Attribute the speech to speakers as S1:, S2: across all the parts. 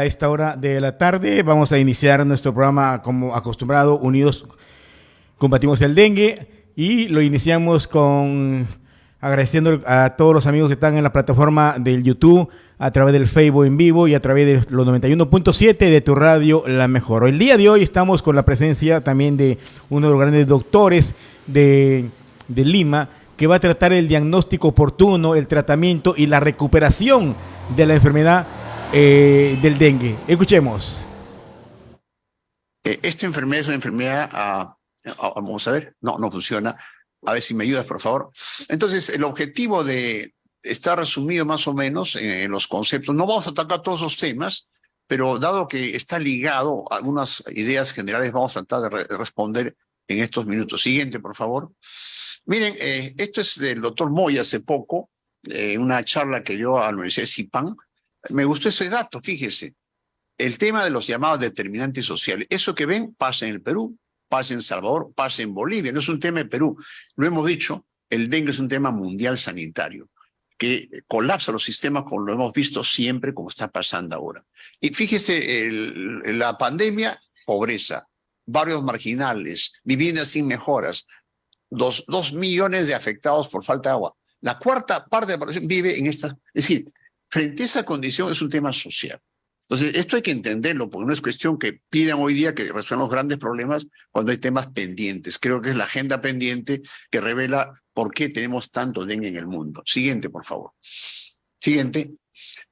S1: a esta hora de la tarde. Vamos a iniciar nuestro programa como acostumbrado, Unidos Combatimos el Dengue, y lo iniciamos con agradeciendo a todos los amigos que están en la plataforma del YouTube, a través del Facebook en vivo y a través de los 91.7 de tu radio La Mejor. El día de hoy estamos con la presencia también de uno de los grandes doctores de Lima, que va a tratar el diagnóstico oportuno, el tratamiento y la recuperación de la enfermedad del dengue. Escuchemos.
S2: Esta enfermedad es una enfermedad, vamos a ver, no funciona. A ver si me ayudas, por favor. Entonces, el objetivo está resumido más o menos en los conceptos. No vamos a atacar todos los temas, pero dado que está ligado a algunas ideas generales, vamos a tratar de responder en estos minutos. Siguiente, por favor. Miren, esto es del doctor Moya hace poco, una charla que dio a la Universidad de Zipán. Me gustó ese dato, fíjese. El tema de los llamados determinantes sociales. Eso que ven pasa en el Perú, pasa en Salvador, pasa en Bolivia. No es un tema de Perú. Lo hemos dicho, el dengue es un tema mundial sanitario que colapsa los sistemas como lo hemos visto siempre, como está pasando ahora. Y fíjese, la pandemia, pobreza, barrios marginales, viviendas sin mejoras, 2 millones de afectados por falta de agua. La cuarta parte de la población vive en esta. Es decir, frente a esa condición es un tema social. Entonces, esto hay que entenderlo, porque no es cuestión que pidan hoy día que resuelvan los grandes problemas cuando hay temas pendientes. Creo que es la agenda pendiente que revela por qué tenemos tanto dengue en el mundo. Siguiente, por favor. Siguiente.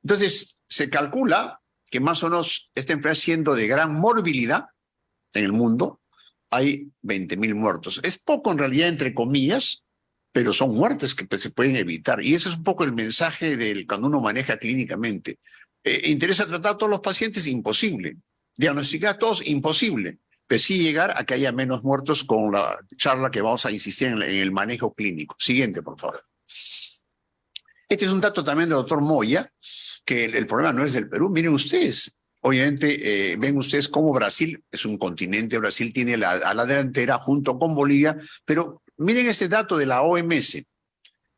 S2: Entonces, se calcula que más o menos esta enfermedad, siendo de gran morbilidad en el mundo, hay 20.000 muertos. Es poco en realidad, entre comillas, pero son muertes que se pueden evitar. Y ese es un poco el mensaje cuando uno maneja clínicamente. ¿Interesa tratar a todos los pacientes? Imposible. ¿Diagnosticar a todos? Imposible. Pero sí llegar a que haya menos muertos con la charla que vamos a insistir en el manejo clínico. Siguiente, por favor. Este es un dato también del doctor Moya, que el problema no es del Perú. Miren ustedes, obviamente ven ustedes cómo Brasil es un continente. Brasil tiene a la delantera junto con Bolivia, pero miren ese dato de la OMS.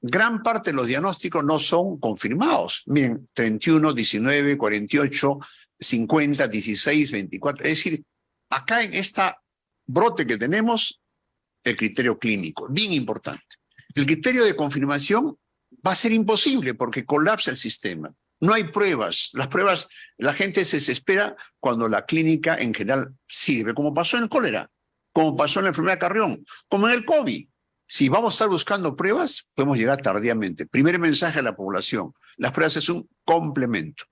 S2: Gran parte de los diagnósticos no son confirmados. Miren, 31, 19, 48, 50, 16, 24. Es decir, acá en esta brote que tenemos, el criterio clínico, bien importante. El criterio de confirmación va a ser imposible porque colapsa el sistema. No hay pruebas. Las pruebas, la gente se desespera cuando la clínica en general sirve, como pasó en el cólera, como pasó en la enfermedad de Carrión, como en el COVID. Si vamos a estar buscando pruebas, podemos llegar tardíamente. Primer mensaje a la población. Las pruebas es un complemento.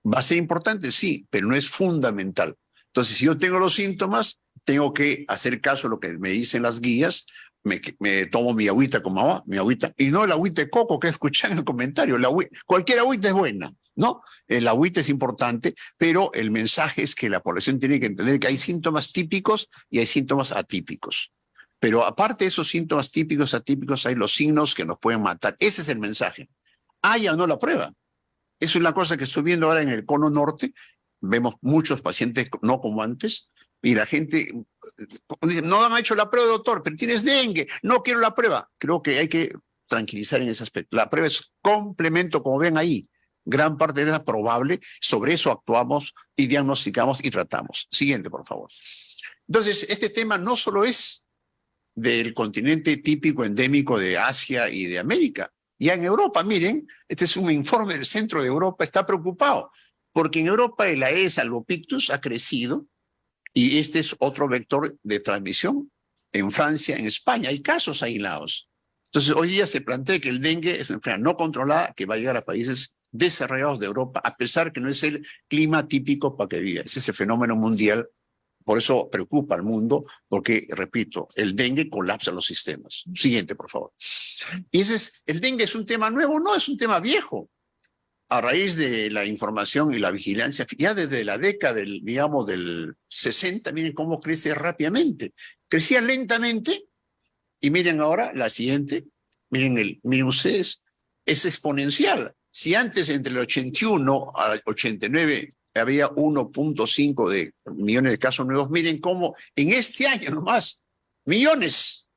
S2: ¿Va a ser importante? Sí, pero no es fundamental. Entonces, si yo tengo los síntomas, tengo que hacer caso a lo que me dicen las guías. Me tomo mi agüita como agua, mi agüita, y no el agüita de coco que escuchan en el comentario. Cualquier agüita es buena, ¿no? El agüita es importante, pero el mensaje es que la población tiene que entender que hay síntomas típicos y hay síntomas atípicos. Pero aparte de esos síntomas típicos, atípicos, hay los signos que nos pueden matar. Ese es el mensaje. Haya o no la prueba. Eso es la cosa que estoy viendo ahora en el cono norte. Vemos muchos pacientes no como antes. Y la gente dice, no han hecho la prueba, doctor, pero tienes dengue, no quiero la prueba. Creo que hay que tranquilizar en ese aspecto. La prueba es complemento, como ven ahí. Gran parte de ella es probable. Sobre eso actuamos y diagnosticamos y tratamos. Siguiente, por favor. Entonces, este tema no solo es del continente típico endémico de Asia y de América. Ya en Europa, miren, este es un informe del centro de Europa, está preocupado, porque en Europa el Aedes albopictus ha crecido y este es otro vector de transmisión. En Francia, en España, hay casos aislados. Entonces, hoy día se plantea que el dengue es una enfermedad no controlada que va a llegar a países desarrollados de Europa, a pesar que no es el clima típico para que viva. Ese es el fenómeno mundial. Por eso preocupa al mundo, porque, repito, el dengue colapsa los sistemas. Siguiente, por favor. Y el dengue es un tema nuevo, no es un tema viejo. A raíz de la información y la vigilancia, ya desde la década del 60, miren cómo crece rápidamente. Crecía lentamente, y miren ahora la siguiente, miren ustedes, es exponencial. Si antes entre el 81 al 89 había 1.5 de millones de casos nuevos, miren cómo en este año nomás, millones.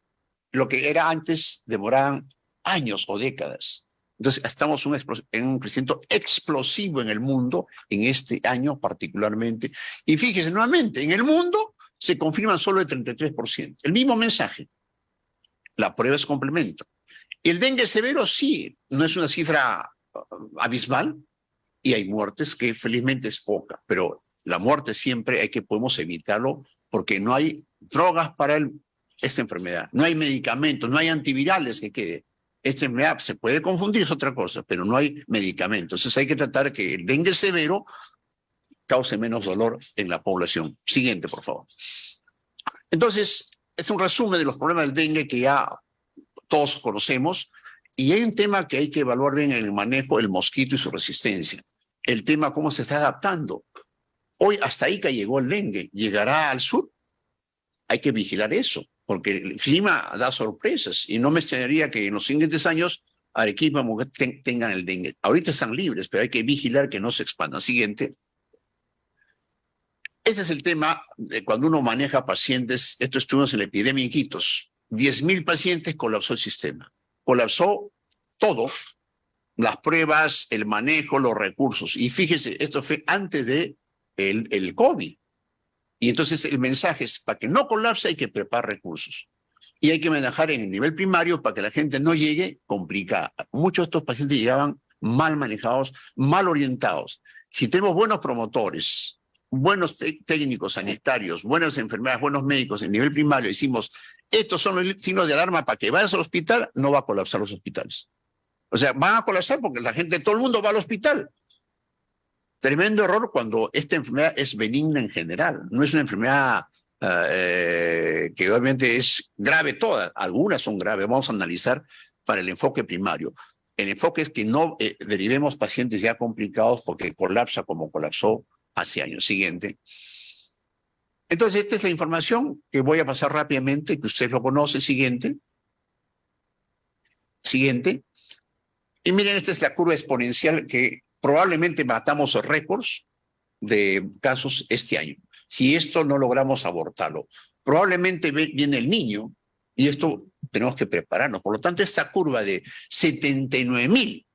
S2: Lo que era antes demoraban años o décadas. Entonces, estamos en un crecimiento explosivo en el mundo, en este año particularmente. Y fíjese nuevamente, en el mundo se confirman solo el 33%. El mismo mensaje. La prueba es complemento. Y el dengue severo sí, no es una cifra abismal, y hay muertes que felizmente es poca, pero la muerte siempre podemos evitarlo porque no hay drogas para esta enfermedad, no hay medicamentos, no hay antivirales que quede. Esta enfermedad se puede confundir, es otra cosa, pero no hay medicamentos. Entonces hay que tratar que el dengue severo cause menos dolor en la población. Siguiente, por favor. Entonces, es un resumen de los problemas del dengue que ya todos conocemos, y hay un tema que hay que evaluar bien en el manejo del mosquito y su resistencia. El tema cómo se está adaptando. Hoy hasta Ica llegó el dengue, ¿llegará al sur? Hay que vigilar eso, porque el clima da sorpresas, y no me extrañaría que en los siguientes años Arequipa tengan el dengue. Ahorita están libres, pero hay que vigilar que no se expandan. Siguiente. Ese es el tema de cuando uno maneja pacientes. Esto estuvimos en la epidemia en Iquitos. 10.000 pacientes, colapsó el sistema. Colapsó todo, las pruebas, el manejo, los recursos. Y fíjese, esto fue antes de el COVID. Y entonces el mensaje es, para que no colapse hay que preparar recursos. Y hay que manejar en el nivel primario para que la gente no llegue complicada. Muchos de estos pacientes llegaban mal manejados, mal orientados. Si tenemos buenos promotores, buenos técnicos sanitarios, buenas enfermeras, buenos médicos en nivel primario, decimos, estos son los signos de alarma para que vayas al hospital, no va a colapsar los hospitales. O sea, van a colapsar porque la gente, todo el mundo va al hospital. Tremendo error cuando esta enfermedad es benigna en general. No es una enfermedad que obviamente es grave toda. Algunas son graves. Vamos a analizar para el enfoque primario. El enfoque es que no derivemos pacientes ya complicados porque colapsa como colapsó hace años. Siguiente. Entonces, esta es la información que voy a pasar rápidamente, que usted lo conoce. Siguiente. Siguiente. Y miren, esta es la curva exponencial que probablemente matamos récords de casos este año. Si esto no logramos abortarlo, probablemente viene el niño y esto tenemos que prepararnos. Por lo tanto, esta curva de 79.000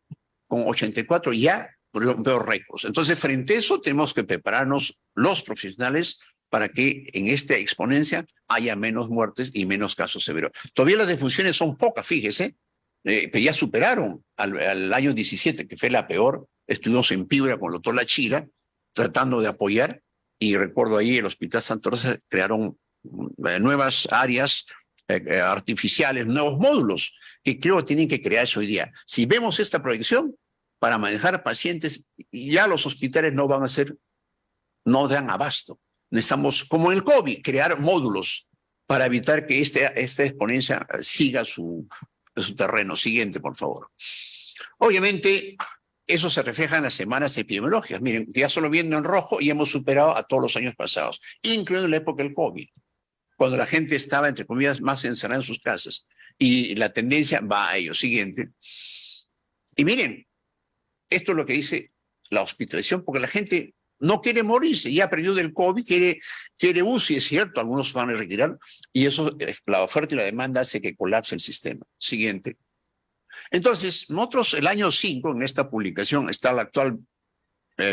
S2: con 84 ya rompió récords. Entonces, frente a eso, tenemos que prepararnos los profesionales para que en esta exponencia haya menos muertes y menos casos severos. Todavía las defunciones son pocas, fíjese, pero ya superaron al año 17, que fue la peor. Estuvimos en Piura con el doctor Lachira, tratando de apoyar, y recuerdo ahí el Hospital Santa Rosa crearon nuevas áreas artificiales, nuevos módulos, que creo que tienen que crearse hoy día. Si vemos esta proyección, para manejar pacientes, ya los hospitales no van a ser, no dan abasto. Necesitamos, como en el COVID, crear módulos para evitar que esta exponencia siga su terreno. Siguiente, por favor. Obviamente, eso se refleja en las semanas epidemiológicas. Miren, ya solo viendo en rojo y hemos superado a todos los años pasados, incluyendo la época del COVID, cuando la gente estaba, entre comillas, más encerrada en sus casas. Y la tendencia va a ello. Siguiente. Y miren, esto es lo que dice la hospitalización, porque la gente no quiere morirse, ya aprendió del COVID, quiere UCI, es cierto, algunos van a retirar, y eso, la oferta y la demanda hace que colapse el sistema. Siguiente. Entonces, nosotros el año 5, en esta publicación, está la actual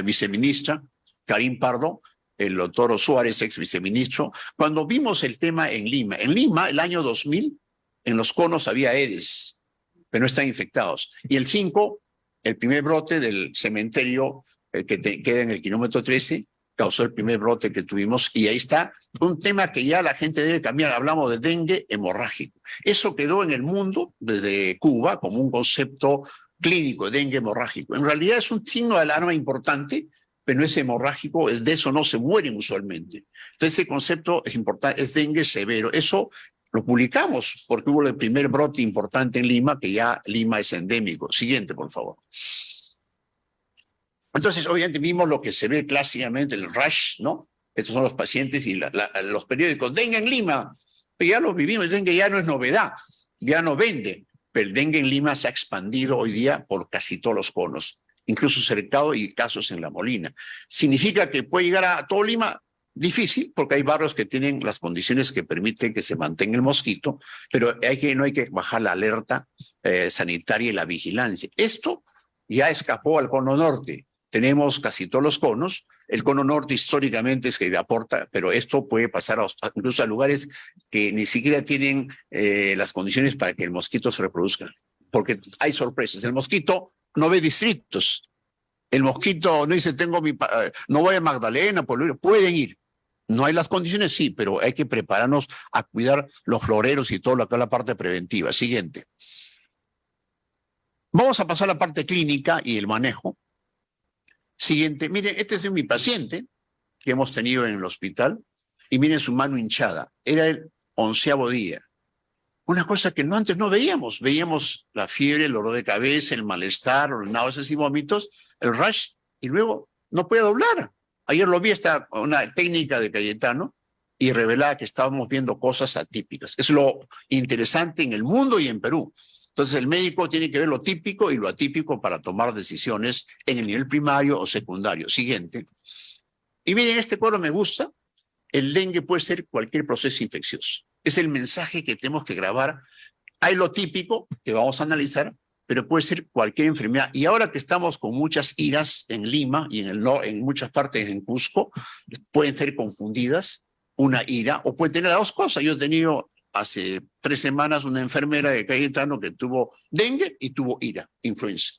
S2: viceministra, Karim Pardo, el doctor Suárez, ex viceministro, cuando vimos el tema en Lima. En Lima, el año 2000, en los conos había Aedes, pero no están infectados. Y el 5, el primer brote del cementerio que queda en el kilómetro 13, causó el primer brote que tuvimos, y ahí está un tema que ya la gente debe cambiar. Hablamos de dengue hemorrágico. Eso quedó en el mundo desde Cuba como un concepto clínico, dengue hemorrágico. En realidad es un signo de alarma importante, pero no es hemorrágico, de eso no se mueren usualmente. Entonces ese concepto es importante, es dengue severo. Eso lo publicamos porque hubo el primer brote importante en Lima, que ya Lima es endémico. Siguiente, por favor. Entonces, obviamente, vimos lo que se ve clásicamente, el rash, ¿no? Estos son los pacientes y los periódicos. Dengue en Lima, pero ya lo vivimos, el dengue ya no es novedad, ya no vende, pero el dengue en Lima se ha expandido hoy día por casi todos los conos, incluso Cercado y casos en La Molina. ¿Significa que puede llegar a todo Lima? Difícil, porque hay barrios que tienen las condiciones que permiten que se mantenga el mosquito, pero no hay que bajar la alerta sanitaria y la vigilancia. Esto ya escapó al cono norte. Tenemos casi todos los conos. El cono norte históricamente es que aporta, pero esto puede pasar incluso a lugares que ni siquiera tienen las condiciones para que el mosquito se reproduzca, porque hay sorpresas. El mosquito no ve distritos. El mosquito no dice, no voy a Magdalena, pueden ir. No hay las condiciones, sí, pero hay que prepararnos a cuidar los floreros y todo lo que es la parte preventiva. Siguiente. Vamos a pasar a la parte clínica y el manejo. Siguiente. Miren, este es mi paciente que hemos tenido en el hospital y miren su mano hinchada. Era el 11º día. Una cosa que antes no veíamos. Veíamos la fiebre, el dolor de cabeza, el malestar, los náuseas y vómitos, el rash, y luego no puede doblar. Ayer lo vi, una técnica de Cayetano, y revelaba que estábamos viendo cosas atípicas. Es lo interesante en el mundo y en Perú. Entonces el médico tiene que ver lo típico y lo atípico para tomar decisiones en el nivel primario o secundario. Siguiente. Y miren, este cuadro me gusta. El dengue puede ser cualquier proceso infeccioso. Es el mensaje que tenemos que grabar. Hay lo típico que vamos a analizar, pero puede ser cualquier enfermedad. Y ahora que estamos con muchas iras en Lima y en muchas partes en Cusco, pueden ser confundidas una ira o puede tener las dos cosas. Yo he tenido hace 3 semanas una enfermera de Cayetano que tuvo dengue y tuvo ira, influenza.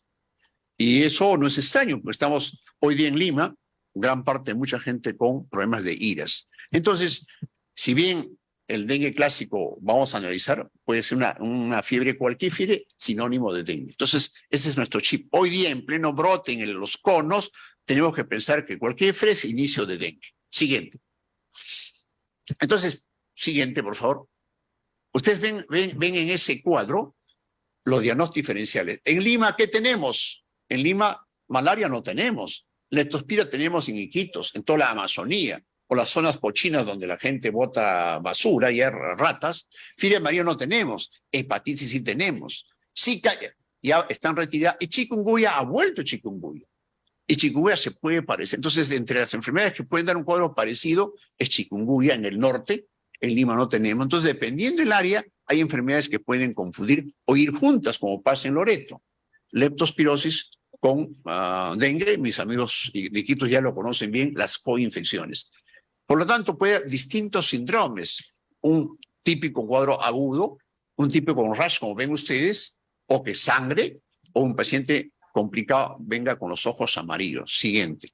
S2: Y eso no es extraño, porque estamos hoy día en Lima, gran parte de mucha gente con problemas de iras. Entonces, si bien el dengue clásico vamos a analizar, puede ser una fiebre, cualquier fiebre, sinónimo de dengue. Entonces, ese es nuestro chip. Hoy día, en pleno brote, en los conos, tenemos que pensar que cualquier fiebre es inicio de dengue. Siguiente. Entonces, siguiente, por favor. Ustedes ven en ese cuadro los diagnósticos diferenciales. En Lima, ¿qué tenemos? En Lima, malaria no tenemos. Leptospira tenemos en Iquitos, en toda la Amazonía, o las zonas pochinas donde la gente bota basura y hay ratas. Fiebre amarilla no tenemos. Hepatitis sí tenemos. Zika ya están retiradas. Y chikungunya ha vuelto chikungunya. Y chikungunya se puede parecer. Entonces, entre las enfermedades que pueden dar un cuadro parecido, es chikungunya en el norte. En Lima no tenemos. Entonces, dependiendo del área, hay enfermedades que pueden confundir o ir juntas, como pasa en Loreto. Leptospirosis con dengue, mis amigos de Iquitos ya lo conocen bien, las coinfecciones. Por lo tanto, puede haber distintos síndromes. Un típico cuadro agudo, un típico con rash, como ven ustedes, o que sangre, o un paciente complicado venga con los ojos amarillos. Siguiente.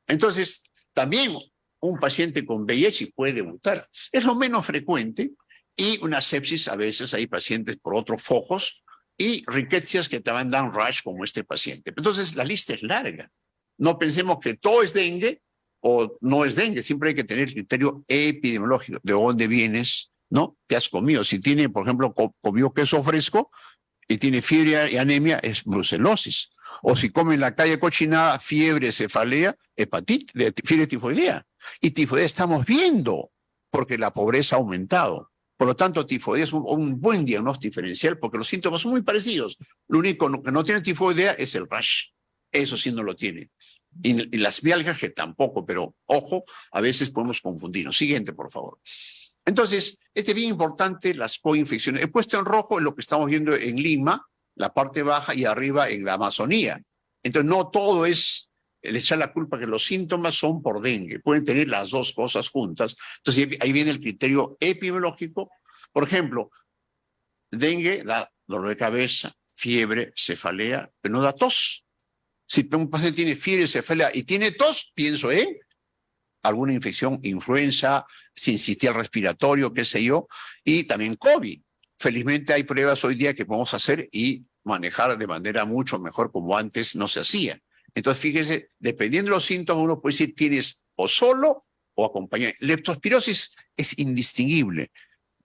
S2: Entonces, también un paciente con VIH puede debutar. Es lo menos frecuente, y una sepsis, a veces hay pacientes por otros focos, y riquecias que también dan rash como este paciente. Entonces, la lista es larga. No pensemos que todo es dengue o no es dengue. Siempre hay que tener criterio epidemiológico. ¿De dónde vienes? ¿No? ¿Qué has comido? Si tiene, por ejemplo, comió queso fresco y tiene fiebre y anemia, es brucelosis. O si come en la calle cochinada, fiebre, cefalea, hepatitis, fiebre tifoidea. Y tifoidea estamos viendo, porque la pobreza ha aumentado. Por lo tanto, tifoidea es un buen diagnóstico diferencial porque los síntomas son muy parecidos. Lo único que no tiene tifoidea es el rash. Eso sí no lo tiene. Y las mialgias que tampoco, pero ojo, a veces podemos confundirnos. Siguiente, por favor. Entonces, este es bien importante, las coinfecciones. He puesto en rojo lo que estamos viendo en Lima, la parte baja, y arriba en la Amazonía. Entonces, no todo es el echar la culpa que los síntomas son por dengue. Pueden tener las dos cosas juntas. Entonces, ahí viene el criterio epidemiológico. Por ejemplo, dengue da dolor de cabeza, fiebre, cefalea, pero no da tos. Si un paciente tiene fiebre, cefalea y tiene tos, pienso en alguna infección, influenza, sincitial respiratorio, qué sé yo, y también COVID. Felizmente hay pruebas hoy día que podemos hacer y manejar de manera mucho mejor como antes no se hacía. Entonces, fíjese, dependiendo de los síntomas, uno puede decir tienes o solo o acompañado. Leptospirosis es indistinguible,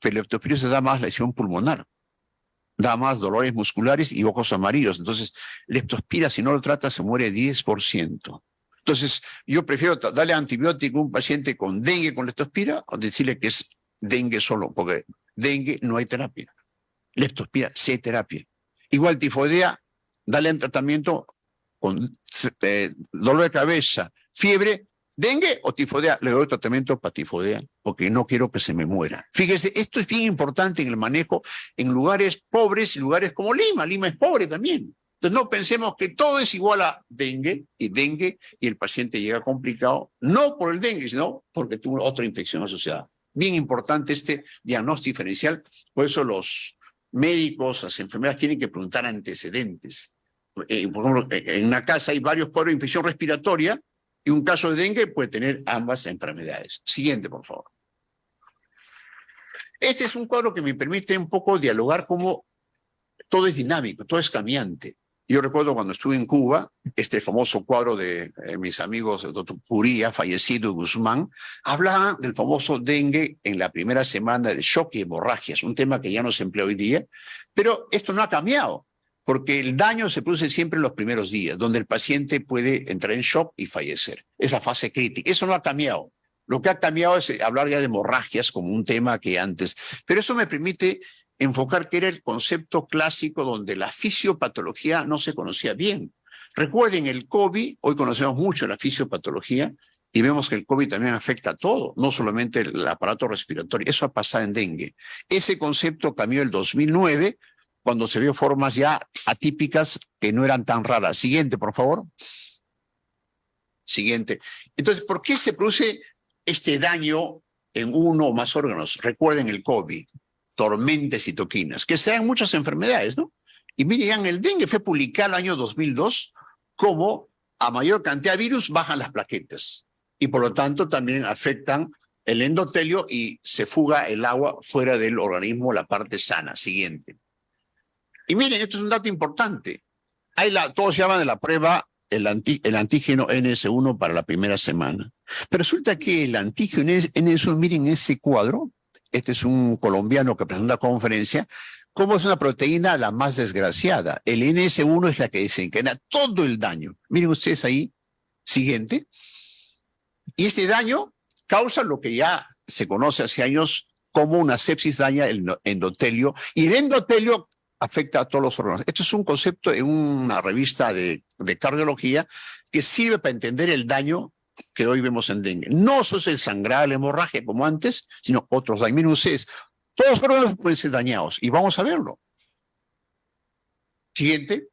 S2: pero leptospirosis da más lesión pulmonar, da más dolores musculares y ojos amarillos. Entonces, leptospira, si no lo trata, se muere 10%. Entonces, yo prefiero darle antibiótico a un paciente con dengue con leptospira o decirle que es dengue solo, porque dengue no hay terapia. Leptospira, sí hay terapia. Igual tifoidea, dale tratamiento con dolor de cabeza, fiebre, ¿Dengue o tifoidea? Le doy tratamiento para tifoidea, porque no quiero que se me muera. Fíjese, esto es bien importante en el manejo en lugares pobres y lugares como Lima. Lima es pobre también. Entonces no pensemos que todo es igual a dengue y el paciente llega complicado, no por el dengue, sino porque tuvo otra infección asociada. Bien importante este diagnóstico diferencial, por eso los médicos, las enfermeras tienen que preguntar antecedentes. Por ejemplo, en una casa hay varios cuadros de infección respiratoria y un caso de dengue puede tener ambas enfermedades. Siguiente, por favor. Este es un cuadro que me permite un poco dialogar cómo todo es dinámico, todo es cambiante. Yo recuerdo cuando estuve en Cuba, este famoso cuadro de mis amigos, el doctor Puría, fallecido, Guzmán, hablaban del famoso dengue en la primera semana de shock y hemorragias, un tema que ya no se emplea hoy día, pero esto no ha cambiado, porque el daño se produce siempre en los primeros días, donde el paciente puede entrar en shock y fallecer. Es la fase crítica. Eso no ha cambiado. Lo que ha cambiado es hablar ya de hemorragias como un tema que antes. Pero eso me permite enfocar que era el concepto clásico donde la fisiopatología no se conocía bien. Recuerden el COVID, hoy conocemos mucho la fisiopatología y vemos que el COVID también afecta a todo, no solamente el aparato respiratorio. Eso ha pasado en dengue. Ese concepto cambió el 2009 cuando se vio formas ya atípicas que no eran tan raras. Siguiente, por favor. Siguiente. Entonces, ¿por qué se produce este daño en uno o más órganos? Recuerden el COVID. Tormenta de citoquinas, que se dan muchas enfermedades, ¿no? Y miren, el dengue fue publicado el año 2002 como a mayor cantidad de virus bajan las plaquetas y por lo tanto también afectan el endotelio y se fuga el agua fuera del organismo, la parte sana. Siguiente. Y miren, esto es un dato importante. Todos llaman de la prueba el antígeno NS1 para la primera semana. Pero resulta que el antígeno NS1, miren ese cuadro, este es un colombiano que presenta una conferencia, cómo es una proteína la más desgraciada. El NS1 es la que desencadena todo el daño. Miren ustedes ahí, siguiente. Y este daño causa lo que ya se conoce hace años como una sepsis, daña el endotelio, y el endotelio afecta a todos los órganos. Esto es un concepto en una revista de cardiología que sirve para entender el daño que hoy vemos en dengue. No solo es el sangrado, la hemorragia como antes, sino otros daños. Miren ustedes, todos los órganos pueden ser dañados y vamos a verlo. Siguiente.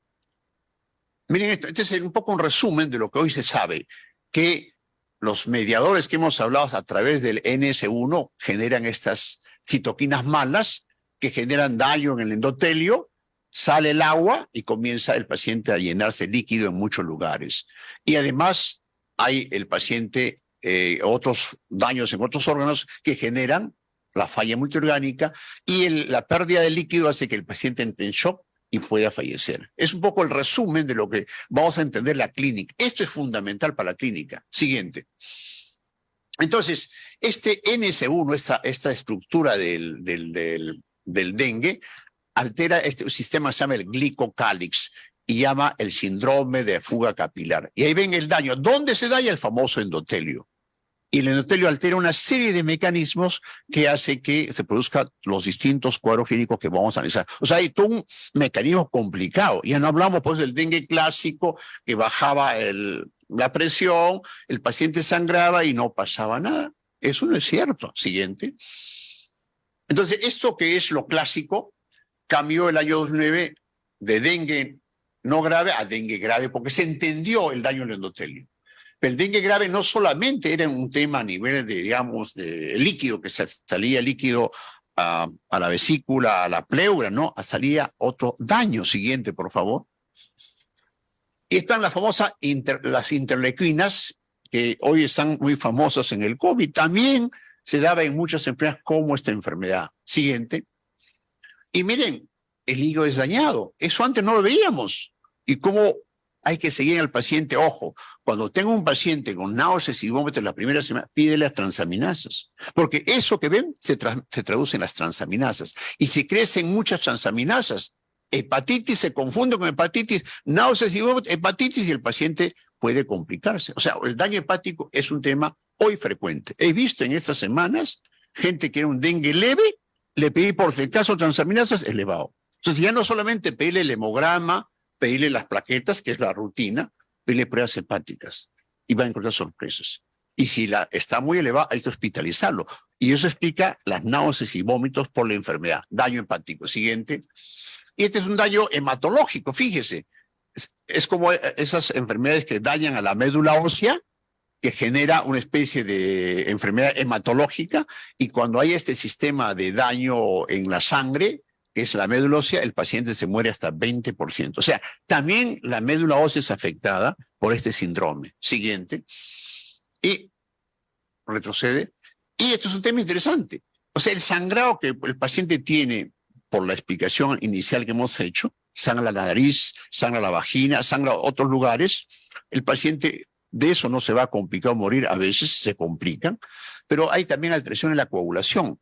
S2: Miren esto, este es un poco un resumen de lo que hoy se sabe, que los mediadores que hemos hablado a través del NS1 generan estas citoquinas malas que generan daño en el endotelio, sale el agua y comienza el paciente a llenarse líquido en muchos lugares. Y además hay el paciente otros daños en otros órganos que generan la falla multiorgánica y la pérdida de líquido hace que el paciente entre en shock y pueda fallecer. Es un poco el resumen de lo que vamos a entender la clínica. Esto es fundamental para la clínica. Siguiente. Entonces, este NS1, esta estructura del dengue, altera este sistema, se llama el glicocálix y llama el síndrome de fuga capilar. Y ahí ven el daño. ¿Dónde se daña? El famoso endotelio. Y el endotelio altera una serie de mecanismos que hace que se produzcan los distintos cuadros clínicos que vamos a analizar. O sea, hay todo un mecanismo complicado. Ya no hablamos pues del dengue clásico que bajaba la presión, el paciente sangraba y no pasaba nada. Eso no es cierto. Siguiente. Entonces, esto que es lo clásico cambió el año 2009 de dengue no grave a dengue grave porque se entendió el daño al endotelio. Pero el dengue grave no solamente era un tema a nivel de, digamos, de líquido, que salía líquido a la vesícula, a la pleura, no, salía otro daño. Siguiente, por favor. Y están las famosas las interleuquinas, que hoy están muy famosas en el COVID. También se daba en muchas enfermedades como esta enfermedad. Siguiente. Y miren, el hígado es dañado. Eso antes no lo veíamos. Y cómo hay que seguir al paciente. Ojo, cuando tengo un paciente con náuseas y vómitos la primera semana, pídele las transaminasas. Porque eso que ven se traduce en las transaminasas. Y si crecen muchas transaminasas, hepatitis se confunde con hepatitis, náuseas y vómitos, hepatitis y el paciente puede complicarse. O sea, el daño hepático es un tema hoy frecuente. He visto en estas semanas gente que era un dengue leve, le pedí por si acaso transaminasas elevado. Entonces ya no solamente pedirle el hemograma, pedirle las plaquetas, que es la rutina, pedirle pruebas hepáticas y va a encontrar sorpresas. Y si está muy elevada, hay que hospitalizarlo. Y eso explica las náuseas y vómitos por la enfermedad. Daño hepático. Siguiente. Y este es un daño hematológico, fíjese. Es como esas enfermedades que dañan a la médula ósea, que genera una especie de enfermedad hematológica, y cuando hay este sistema de daño en la sangre, que es la médula ósea, el paciente se muere hasta 20%. O sea, también la médula ósea es afectada por este síndrome. Siguiente. Y retrocede. Y esto es un tema interesante. O sea, el sangrado que el paciente tiene, por la explicación inicial que hemos hecho, sangra la nariz, sangra la vagina, sangra otros lugares, el paciente de eso no se va a complicar o morir, a veces se complican, pero hay también alteración en la coagulación.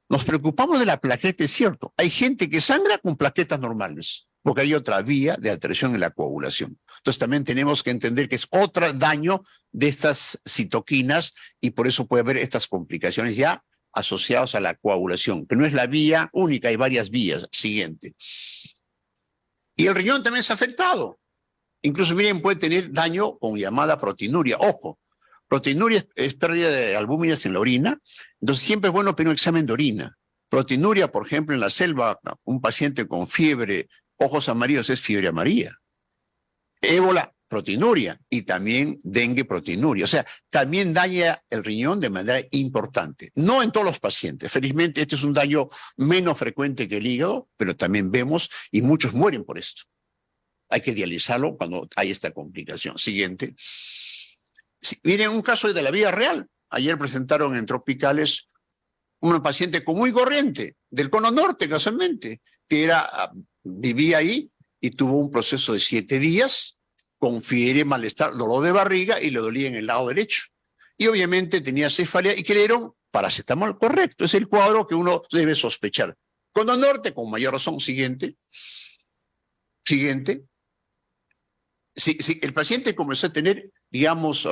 S2: Nos preocupamos de la plaqueta, es cierto. Hay gente que sangra con plaquetas normales, porque hay otra vía de alteración en la coagulación. Entonces también tenemos que entender que es otro daño de estas citoquinas y por eso puede haber estas complicaciones ya asociadas a la coagulación, que no es la vía única, hay varias vías. Siguiente. Y el riñón también es afectado. Incluso, miren, puede tener daño con llamada proteinuria. Ojo, proteinuria es pérdida de albúminas en la orina, entonces siempre es bueno pedir un examen de orina. Proteinuria, por ejemplo, en la selva, un paciente con fiebre, ojos amarillos, es fiebre amarilla. Ébola, proteinuria, y también dengue, proteinuria. O sea, también daña el riñón de manera importante. No en todos los pacientes. Felizmente, este es un daño menos frecuente que el hígado, pero también vemos, y muchos mueren por esto. Hay que dializarlo cuando hay esta complicación. Siguiente. Miren un caso de la vida real. Ayer presentaron en Tropicales una paciente común y corriente, del Cono Norte, casualmente, que vivía ahí y tuvo un proceso de 7 días con fiebre, malestar, dolor de barriga y le dolía en el lado derecho. Y obviamente tenía cefalea y que le dieron paracetamol. Correcto, es el cuadro que uno debe sospechar. Cono Norte, con mayor razón. Siguiente. Siguiente. Si el paciente comenzó a tener, digamos,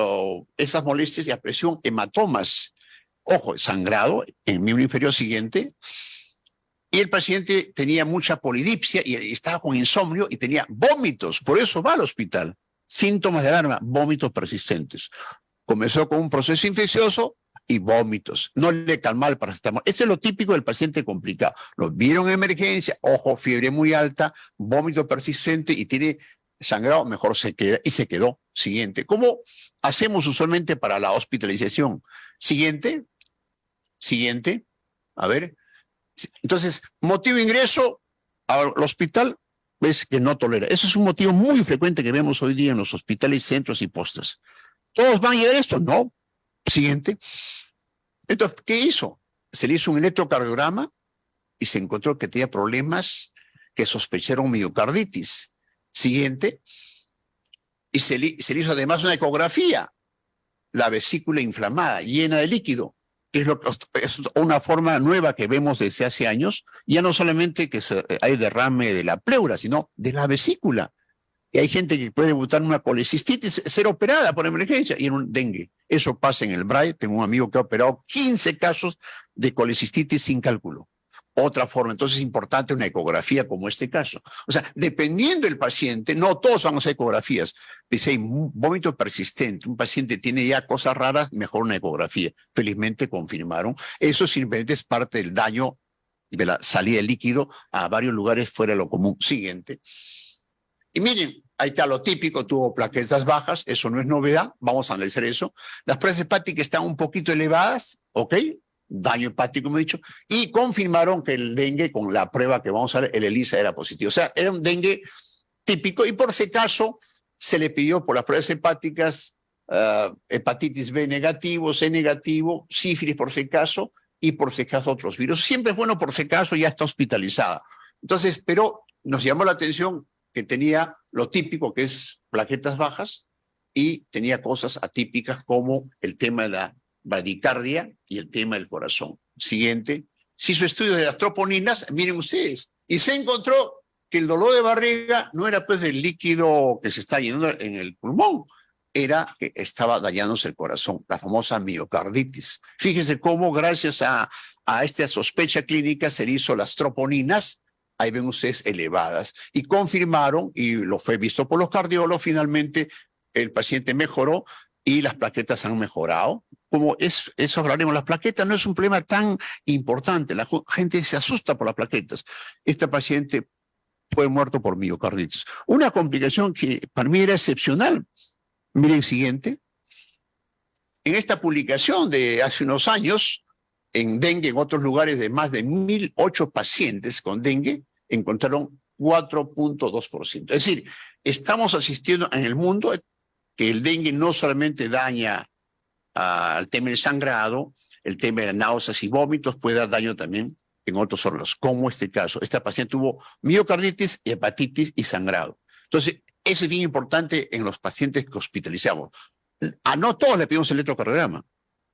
S2: esas molestias y a presión, hematomas, ojo, sangrado en miembro inferior. Siguiente. Y el paciente tenía mucha polidipsia y estaba con insomnio y tenía vómitos, por eso va al hospital. Síntomas de alarma, vómitos persistentes. Comenzó con un proceso infeccioso y vómitos. No le calmaba el paracetamol. Ese es lo típico del paciente complicado. Lo vieron en emergencia, ojo, fiebre muy alta, vómito persistente y tiene sangrado, mejor se queda, y se quedó. Siguiente. ¿Cómo hacemos usualmente para la hospitalización? Siguiente. Siguiente. A ver. Entonces, motivo de ingreso al hospital, ves que no tolera. Eso es un motivo muy frecuente que vemos hoy día en los hospitales, centros y postas. ¿Todos van a llegar a esto? No. Siguiente. Entonces, ¿qué hizo? Se le hizo un electrocardiograma y se encontró que tenía problemas que sospecharon miocarditis. Siguiente. Y se le hizo además una ecografía. La vesícula inflamada, llena de líquido. Es una forma nueva que vemos desde hace años, ya no solamente que hay derrame de la pleura, sino de la vesícula. Y hay gente que puede debutar en una colecistitis, ser operada por emergencia y en un dengue. Eso pasa en el BRAE. Tengo un amigo que ha operado 15 casos de colecistitis sin cálculo. Otra forma, entonces es importante una ecografía como este caso. O sea, dependiendo del paciente, no todos van a hacer ecografías. Si hay vómito persistente, un paciente tiene ya cosas raras, mejor una ecografía. Felizmente confirmaron. Eso simplemente es parte del daño de la salida de líquido a varios lugares fuera de lo común. Siguiente. Y miren, ahí está lo típico, tuvo plaquetas bajas, eso no es novedad, vamos a analizar eso. Las pruebas hepáticas están un poquito elevadas, ¿ok? Daño hepático, como he dicho, y confirmaron que el dengue, con la prueba que vamos a ver, el ELISA era positivo. O sea, era un dengue típico, y por ese caso se le pidió por las pruebas hepáticas hepatitis B negativo, C negativo, sífilis por si acaso, y por si acaso otros virus. Siempre es bueno por si acaso, ya está hospitalizada. Entonces, pero nos llamó la atención que tenía lo típico, que es plaquetas bajas, y tenía cosas atípicas como el tema de la bradicardia y el tema del corazón. Siguiente. Se hizo estudio de las troponinas, miren ustedes, y se encontró que el dolor de barriga no era pues del líquido que se está llenando en el pulmón, era que estaba dañándose el corazón, la famosa miocarditis. Fíjense cómo gracias a esta sospecha clínica se hizo las troponinas, ahí ven ustedes elevadas, y confirmaron, y lo fue visto por los cardiólogos, finalmente el paciente mejoró, y las plaquetas han mejorado. Como eso hablaremos, las plaquetas no es un problema tan importante. La gente se asusta por las plaquetas. Esta paciente fue muerto por miocarditis. Una complicación que para mí era excepcional. Miren, siguiente. En esta publicación de hace unos años, en dengue, en otros lugares de más de 1.008 pacientes con dengue, encontraron 4.2%. Es decir, estamos asistiendo en el mundo que el dengue no solamente daña al tema del sangrado, el tema de náuseas y vómitos puede dar daño también en otros órganos, como este caso. Esta paciente tuvo miocarditis, hepatitis y sangrado. Entonces, eso es bien importante en los pacientes que hospitalizamos. A no todos le pedimos el electrocardiograma.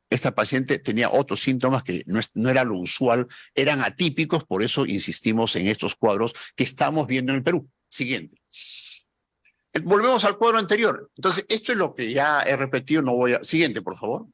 S2: Esta paciente tenía otros síntomas que no era lo usual, eran atípicos, por eso insistimos en estos cuadros que estamos viendo en el Perú. Siguiente. Volvemos al cuadro anterior. Entonces, esto es lo que ya he repetido, no voy a... Siguiente, por favor.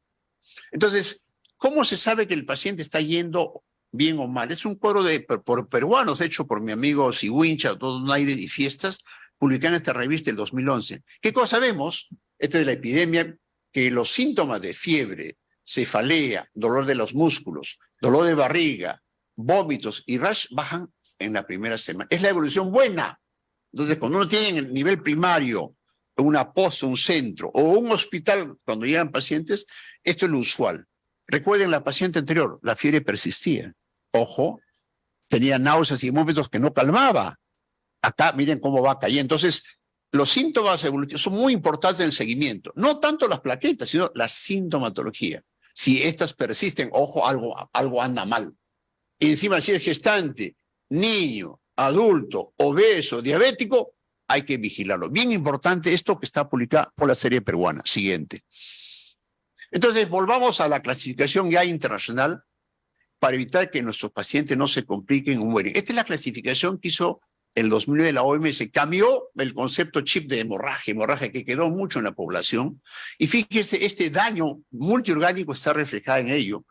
S2: Entonces, ¿cómo se sabe que el paciente está yendo bien o mal? Es un cuadro por peruanos, hecho por mi amigo Sigüincha, todo un aire y fiestas, publicado en esta revista el 2011. ¿Qué cosa vemos? Esta es la epidemia, que los síntomas de fiebre, cefalea, dolor de los músculos, dolor de barriga, vómitos y rash bajan en la primera semana. Es la evolución buena. Entonces, cuando uno tiene en el nivel primario una posta, un centro o un hospital, cuando llegan pacientes, esto es lo usual. Recuerden la paciente anterior, la fiebre persistía. Ojo, tenía náuseas y vómitos que no calmaba. Acá miren cómo va cayendo. Entonces, los síntomas evolutivos son muy importantes en el seguimiento. No tanto las plaquetas, sino la sintomatología. Si estas persisten, ojo, algo anda mal. Y encima, si es gestante, niño, adulto, obeso, diabético, hay que vigilarlo. Bien importante esto que está publicado por la serie peruana. Siguiente. Entonces, volvamos a la clasificación ya internacional para evitar que nuestros pacientes no se compliquen o mueren. Esta es la clasificación que hizo el 2009 la OMS. Cambió el concepto chip de hemorragia que quedó mucho en la población. Y fíjese, este daño multiorgánico está reflejado en ello.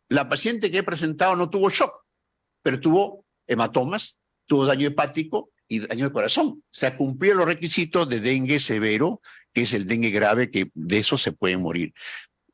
S2: La paciente que he presentado no tuvo shock, pero tuvo hematomas, tuvo daño hepático y daño de corazón. O sea, cumplió los requisitos de dengue severo, que es el dengue grave, que de eso se puede morir.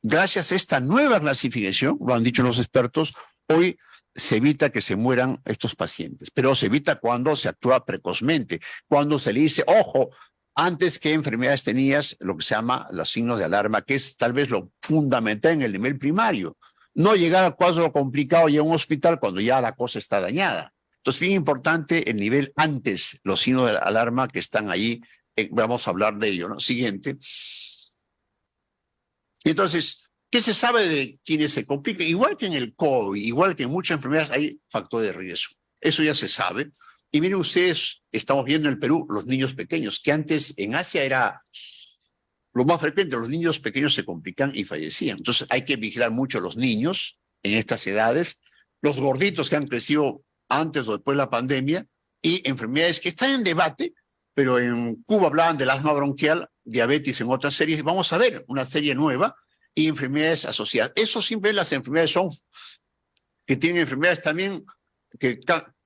S2: Gracias a esta nueva clasificación, lo han dicho los expertos, hoy se evita que se mueran estos pacientes, pero se evita cuando se actúa precozmente, cuando se le dice, ojo, antes qué enfermedades tenías, lo que se llama los signos de alarma, que es tal vez lo fundamental en el nivel primario. No llegar al cuadro complicado y a un hospital cuando ya la cosa está dañada. Entonces, bien importante el nivel antes, los signos de alarma que están ahí, vamos a hablar de ello, ¿no? Siguiente. Entonces, ¿qué se sabe de quienes se complican? Igual que en el COVID, igual que en muchas enfermedades, hay factores de riesgo. Eso ya se sabe. Y miren ustedes, estamos viendo en el Perú los niños pequeños, que antes en Asia era lo más frecuente, los niños pequeños se complican y fallecían. Entonces hay que vigilar mucho a los niños en estas edades, los gorditos que han crecido antes o después de la pandemia y enfermedades que están en debate, pero en Cuba hablaban del asma bronquial, diabetes en otras series. Vamos a ver una serie nueva y enfermedades asociadas. Eso siempre las enfermedades son que tienen enfermedades también que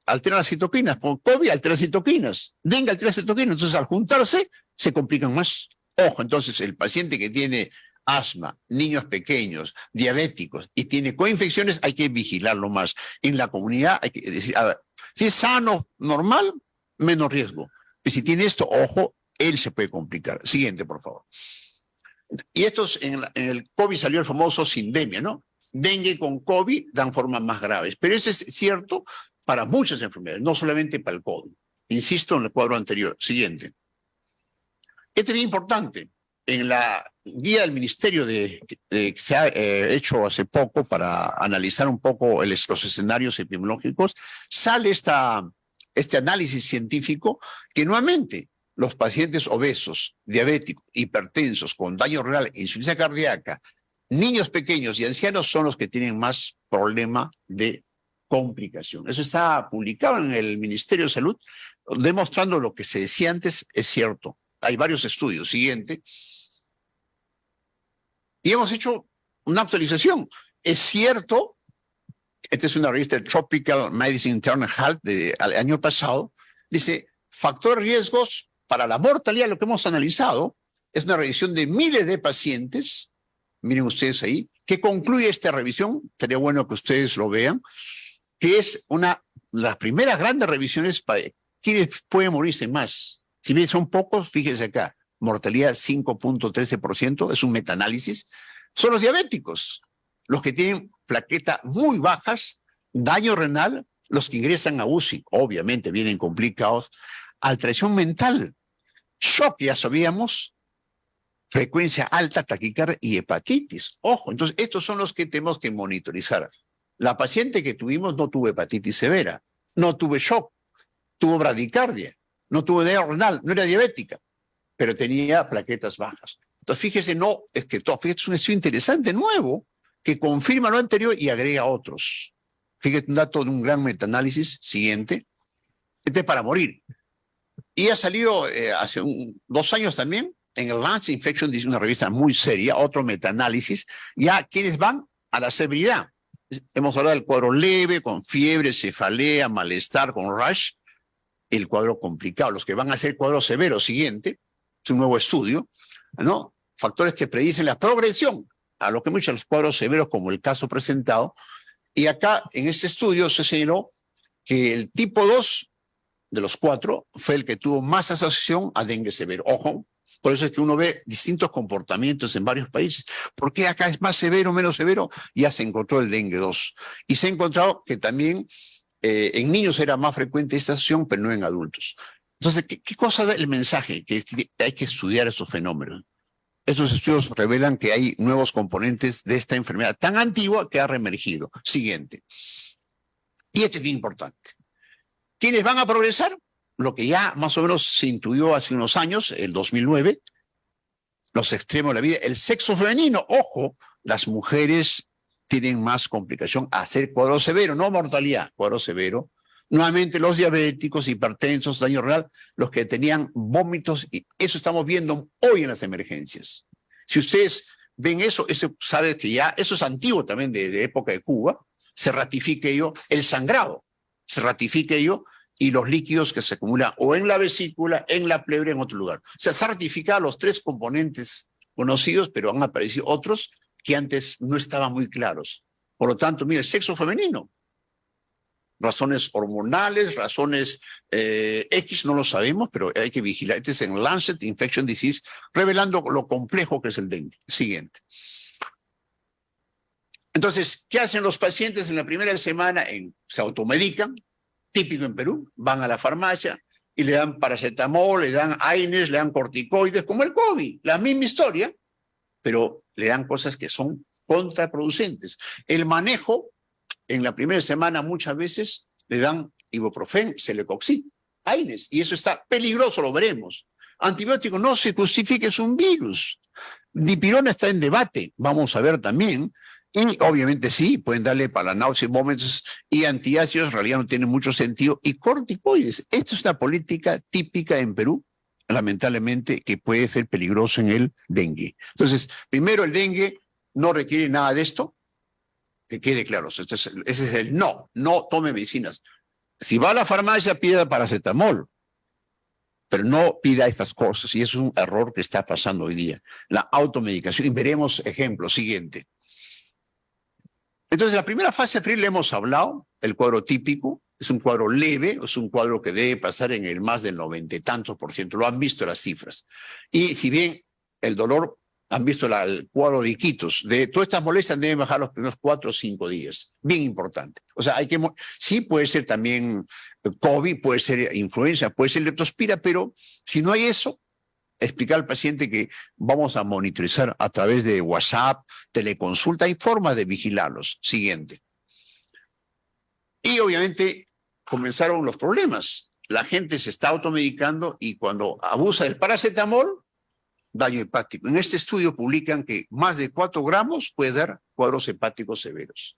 S2: alteran las citoquinas. Por COVID altera las citoquinas, dengue altera las citoquinas. Entonces al juntarse se complican más. Ojo, entonces el paciente que tiene asma, niños pequeños, diabéticos y tiene coinfecciones, hay que vigilarlo más. En la comunidad hay que decir, a ver, si es sano, normal, menos riesgo. Y si tiene esto, ojo, él se puede complicar. Siguiente, por favor. Y estos, en el COVID salió el famoso sindemia, ¿no? Dengue con COVID dan formas más graves. Pero eso es cierto para muchas enfermedades, no solamente para el COVID. Insisto en el cuadro anterior. Siguiente. Este es bien importante. En la guía del Ministerio que se ha hecho hace poco para analizar un poco los escenarios epidemiológicos, sale este análisis científico que nuevamente los pacientes obesos, diabéticos, hipertensos, con daño renal, insuficiencia cardíaca, niños pequeños y ancianos son los que tienen más problema de complicación. Eso está publicado en el Ministerio de Salud, demostrando lo que se decía antes es cierto. Hay varios estudios. Siguiente. Y hemos hecho una actualización. Es cierto, esta es una revista de Tropical Medicine Internal Health del año pasado, dice, factor riesgos para la mortalidad, lo que hemos analizado, es una revisión de miles de pacientes, miren ustedes ahí, que concluye esta revisión, sería bueno que ustedes lo vean, que es las primeras grandes revisiones para quienes pueden morirse más. Si bien son pocos, fíjense acá, mortalidad 5.13%, es un metaanálisis, son los diabéticos, los que tienen plaquetas muy bajas, daño renal, los que ingresan a UCI, obviamente vienen complicados, alteración mental, shock, ya sabíamos, frecuencia alta, taquicardia y hepatitis. Ojo, entonces estos son los que tenemos que monitorizar. La paciente que tuvimos no tuvo hepatitis severa, no tuvo shock, tuvo bradicardia, no tuvo daño renal, no era diabética, pero tenía plaquetas bajas. Entonces fíjese, fíjese, es un estudio interesante, nuevo, que confirma lo anterior y agrega otros. Fíjate un dato de un gran metaanálisis siguiente. Este es para morir. Y ha salido hace 2 años también en el Lancet Infection Disease, una revista muy seria, otro metaanálisis, ya quienes van a la severidad. Hemos hablado del cuadro leve, con fiebre, cefalea, malestar, con rash, el cuadro complicado. Los que van a hacer cuadro severo siguiente, es un nuevo estudio, ¿no? Factores que predicen la progresión a lo que muchos los cuadros severos, como el caso presentado. Y acá, en este estudio, se señaló que el tipo 2 de los 4 fue el que tuvo más asociación a dengue severo. Ojo, por eso es que uno ve distintos comportamientos en varios países. ¿Por qué acá es más severo, menos severo? Ya se encontró el dengue 2. Y se ha encontrado que también en niños era más frecuente esta asociación, pero no en adultos. Entonces, ¿qué cosa da el mensaje? Que hay que estudiar estos fenómenos. Estos estudios revelan que hay nuevos componentes de esta enfermedad tan antigua que ha reemergido. Siguiente. Y este es bien importante. ¿Quiénes van a progresar? Lo que ya más o menos se intuyó hace unos años, el 2009, los extremos de la vida, el sexo femenino. Ojo, las mujeres tienen más complicación a hacer cuadro severo, no mortalidad, cuadro severo. Nuevamente los diabéticos, hipertensos, daño renal, los que tenían vómitos, y eso estamos viendo hoy en las emergencias. Si ustedes ven eso sabe que ya, eso es antiguo también de época de Cuba, se ratifica ello, el sangrado, se ratifica ello, y los líquidos que se acumulan o en la vesícula, en la pleura, en otro lugar. O sea, se han ratificado los 3 componentes conocidos, pero han aparecido otros que antes no estaban muy claros. Por lo tanto, mire, el sexo femenino, razones hormonales, razones X, no lo sabemos, pero hay que vigilar. Este es en Lancet Infection Disease, revelando lo complejo que es el dengue. Siguiente. Entonces, ¿qué hacen los pacientes en la primera semana? Se automedican, típico en Perú, van a la farmacia y le dan paracetamol, le dan AINES, le dan corticoides, como el COVID, la misma historia, pero le dan cosas que son contraproducentes. El manejo, en la primera semana muchas veces le dan ibuprofeno, celecoxib, AINES, y eso está peligroso, lo veremos. Antibiótico no se justifica, es un virus. Dipirona está en debate, vamos a ver también. Y obviamente sí, pueden darle para la náusea, vómitos y antiácidos, en realidad no tiene mucho sentido. Y corticoides, esta es una política típica en Perú, lamentablemente, que puede ser peligroso en el dengue. Entonces, primero el dengue no requiere nada de esto, que quede claro, ese es el no tome medicinas. Si va a la farmacia, pida paracetamol, pero no pida estas cosas, y es un error que está pasando hoy día, la automedicación. Y veremos ejemplo siguiente. Entonces, la primera fase febril le hemos hablado, el cuadro típico, es un cuadro leve, es un cuadro que debe pasar en el más del 90 y tantos %, lo han visto las cifras. Y si bien el dolor, han visto el cuadro de Iquitos, de todas estas molestias deben bajar los primeros 4 o 5 días, bien importante. O sea, sí puede ser también COVID, puede ser influenza, puede ser leptospira, pero si no hay eso, explicar al paciente que vamos a monitorizar a través de WhatsApp, teleconsulta, hay formas de vigilarlos. Siguiente. Y obviamente comenzaron los problemas. La gente se está automedicando y cuando abusa del paracetamol, daño hepático. En este estudio publican que más de 4 gramos puede dar cuadros hepáticos severos.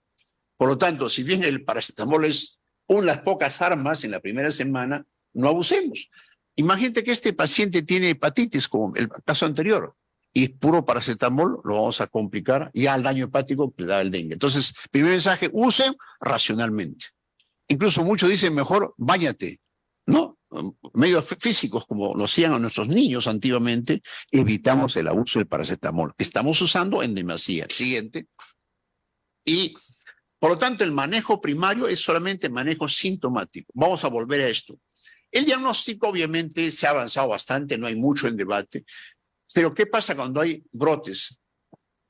S2: Por lo tanto, si bien el paracetamol es una de las pocas armas en la primera semana, no abusemos. Imagínate que este paciente tiene hepatitis, como el caso anterior, y puro paracetamol lo vamos a complicar ya al daño hepático que da el dengue. Entonces, primer mensaje, usen racionalmente. Incluso muchos dicen, mejor báñate. No, medios físicos como lo hacían a nuestros niños antiguamente, evitamos el abuso del paracetamol, que estamos usando en demasía. Siguiente. Y, por lo tanto, el manejo primario es solamente manejo sintomático. Vamos a volver a esto. El diagnóstico, obviamente, se ha avanzado bastante, no hay mucho en debate, pero ¿qué pasa cuando hay brotes?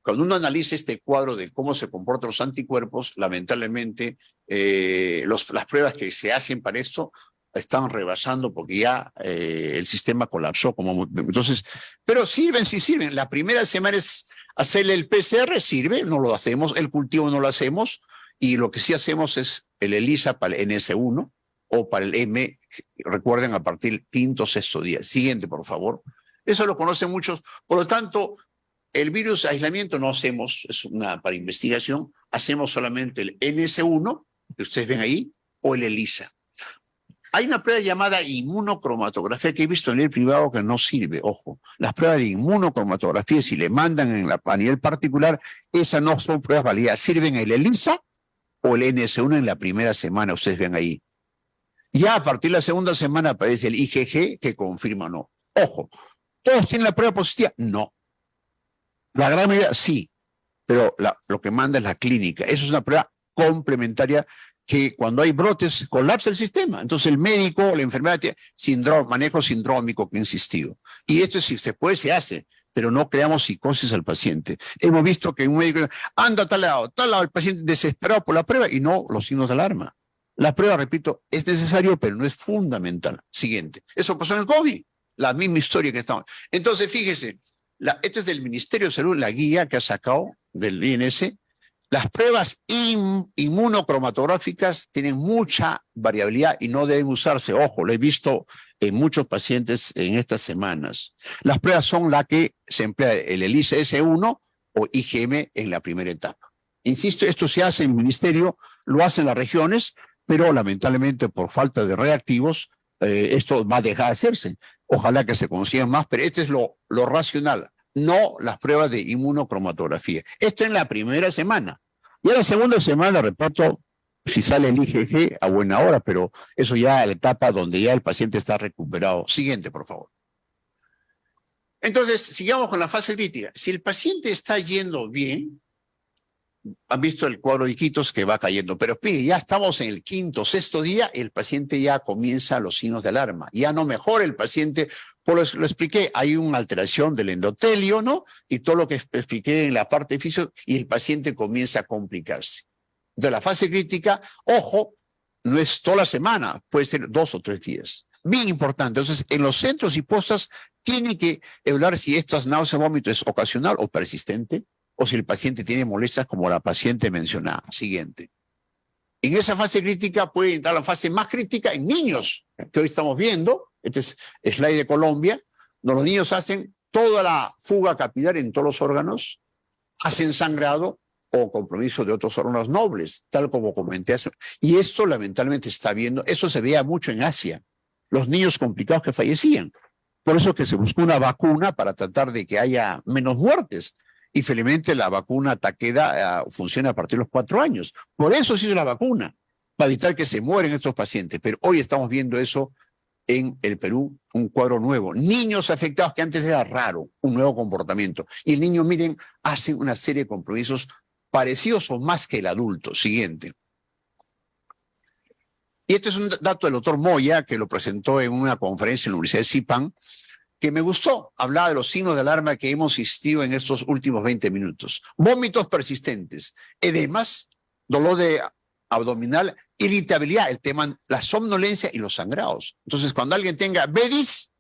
S2: Cuando uno analiza este cuadro de cómo se comportan los anticuerpos, lamentablemente las pruebas que se hacen para esto están rebasando porque ya el sistema colapsó. Entonces, pero sirven, sí sirven. La primera semana es hacerle el PCR, sirve, no lo hacemos, el cultivo no lo hacemos, y lo que sí hacemos es el ELISA para el NS1 o para el M, recuerden, a partir del quinto o sexto día. Siguiente, por favor. Eso lo conocen muchos. Por lo tanto, el virus aislamiento no hacemos, es para investigación, hacemos solamente el NS1, que ustedes ven ahí, o el ELISA. Hay una prueba llamada inmunocromatografía que he visto en el privado que no sirve, ojo. Las pruebas de inmunocromatografía, si le mandan a nivel particular, esas no son pruebas válidas. Sirven el ELISA o el NS1 en la primera semana, ustedes ven ahí. Ya a partir de la segunda semana aparece el IgG que confirma o no. Ojo, ¿todos tienen la prueba positiva? No. La gran mayoría sí, pero lo que manda es la clínica. Eso es una prueba complementaria que cuando hay brotes colapsa el sistema. Entonces el médico o la enfermedad tiene manejo sindrómico que he insistido. Y esto si se puede, se hace, pero no creamos psicosis al paciente. Hemos visto que un médico anda a tal lado, el paciente desesperado por la prueba y no los signos de alarma. La prueba, repito, es necesario, pero no es fundamental. Siguiente. Eso pasó en el COVID, la misma historia que estamos. Entonces, fíjese, este es del Ministerio de Salud, la guía que ha sacado del INS. Las pruebas inmunocromatográficas tienen mucha variabilidad y no deben usarse. Ojo, lo he visto en muchos pacientes en estas semanas. Las pruebas son las que se emplea el ELISA S1 o IgM en la primera etapa. Insisto, esto se hace en el Ministerio, lo hacen las regiones, pero lamentablemente por falta de reactivos, esto va a dejar de hacerse. Ojalá que se consigan más, pero este es lo racional. No las pruebas de inmunocromatografía. Esto en la primera semana. Y en la segunda semana, repito, si sale el IgG a buena hora, pero eso ya es la etapa donde ya el paciente está recuperado. Siguiente, por favor. Entonces, sigamos con la fase crítica. Si el paciente está yendo bien, han visto el cuadro de Iquitos que va cayendo, pero mire, ya estamos en el quinto, sexto día, el paciente ya comienza los signos de alarma. Ya no mejora el paciente. Pues lo expliqué, hay una alteración del endotelio, ¿no? Y todo lo que expliqué en la parte de fisio, y el paciente comienza a complicarse. De la fase crítica, ojo, no es toda la semana, puede ser 2 o 3 días. Bien importante. Entonces, en los centros y postas, tiene que evaluar si estas náuseas, vómito es ocasional o persistente, o si el paciente tiene molestias como la paciente mencionada. Siguiente. En esa fase crítica puede entrar la fase más crítica en niños, que hoy estamos viendo. Este es slide de Colombia, donde los niños hacen toda la fuga capilar en todos los órganos, hacen sangrado o compromiso de otros órganos nobles, tal como comenté. Y esto lamentablemente está viendo, eso se veía mucho en Asia, los niños complicados que fallecían. Por eso que se buscó una vacuna para tratar de que haya menos muertes. Y felizmente la vacuna Takeda funciona a partir de los 4 años. Por eso se hizo la vacuna, para evitar que se mueren estos pacientes. Pero hoy estamos viendo eso en el Perú, un cuadro nuevo. Niños afectados que antes era raro, un nuevo comportamiento. Y el niño, miren, hace una serie de compromisos parecidos o más que el adulto. Siguiente. Y este es un dato del doctor Moya, que lo presentó en una conferencia en la Universidad de Zipan, que me gustó. Hablaba de los signos de alarma que hemos insistido en estos últimos 20 minutos. Vómitos persistentes, edemas, dolor de abdominal, irritabilidad, el tema, la somnolencia y los sangrados. Entonces, cuando alguien tenga VEDIS,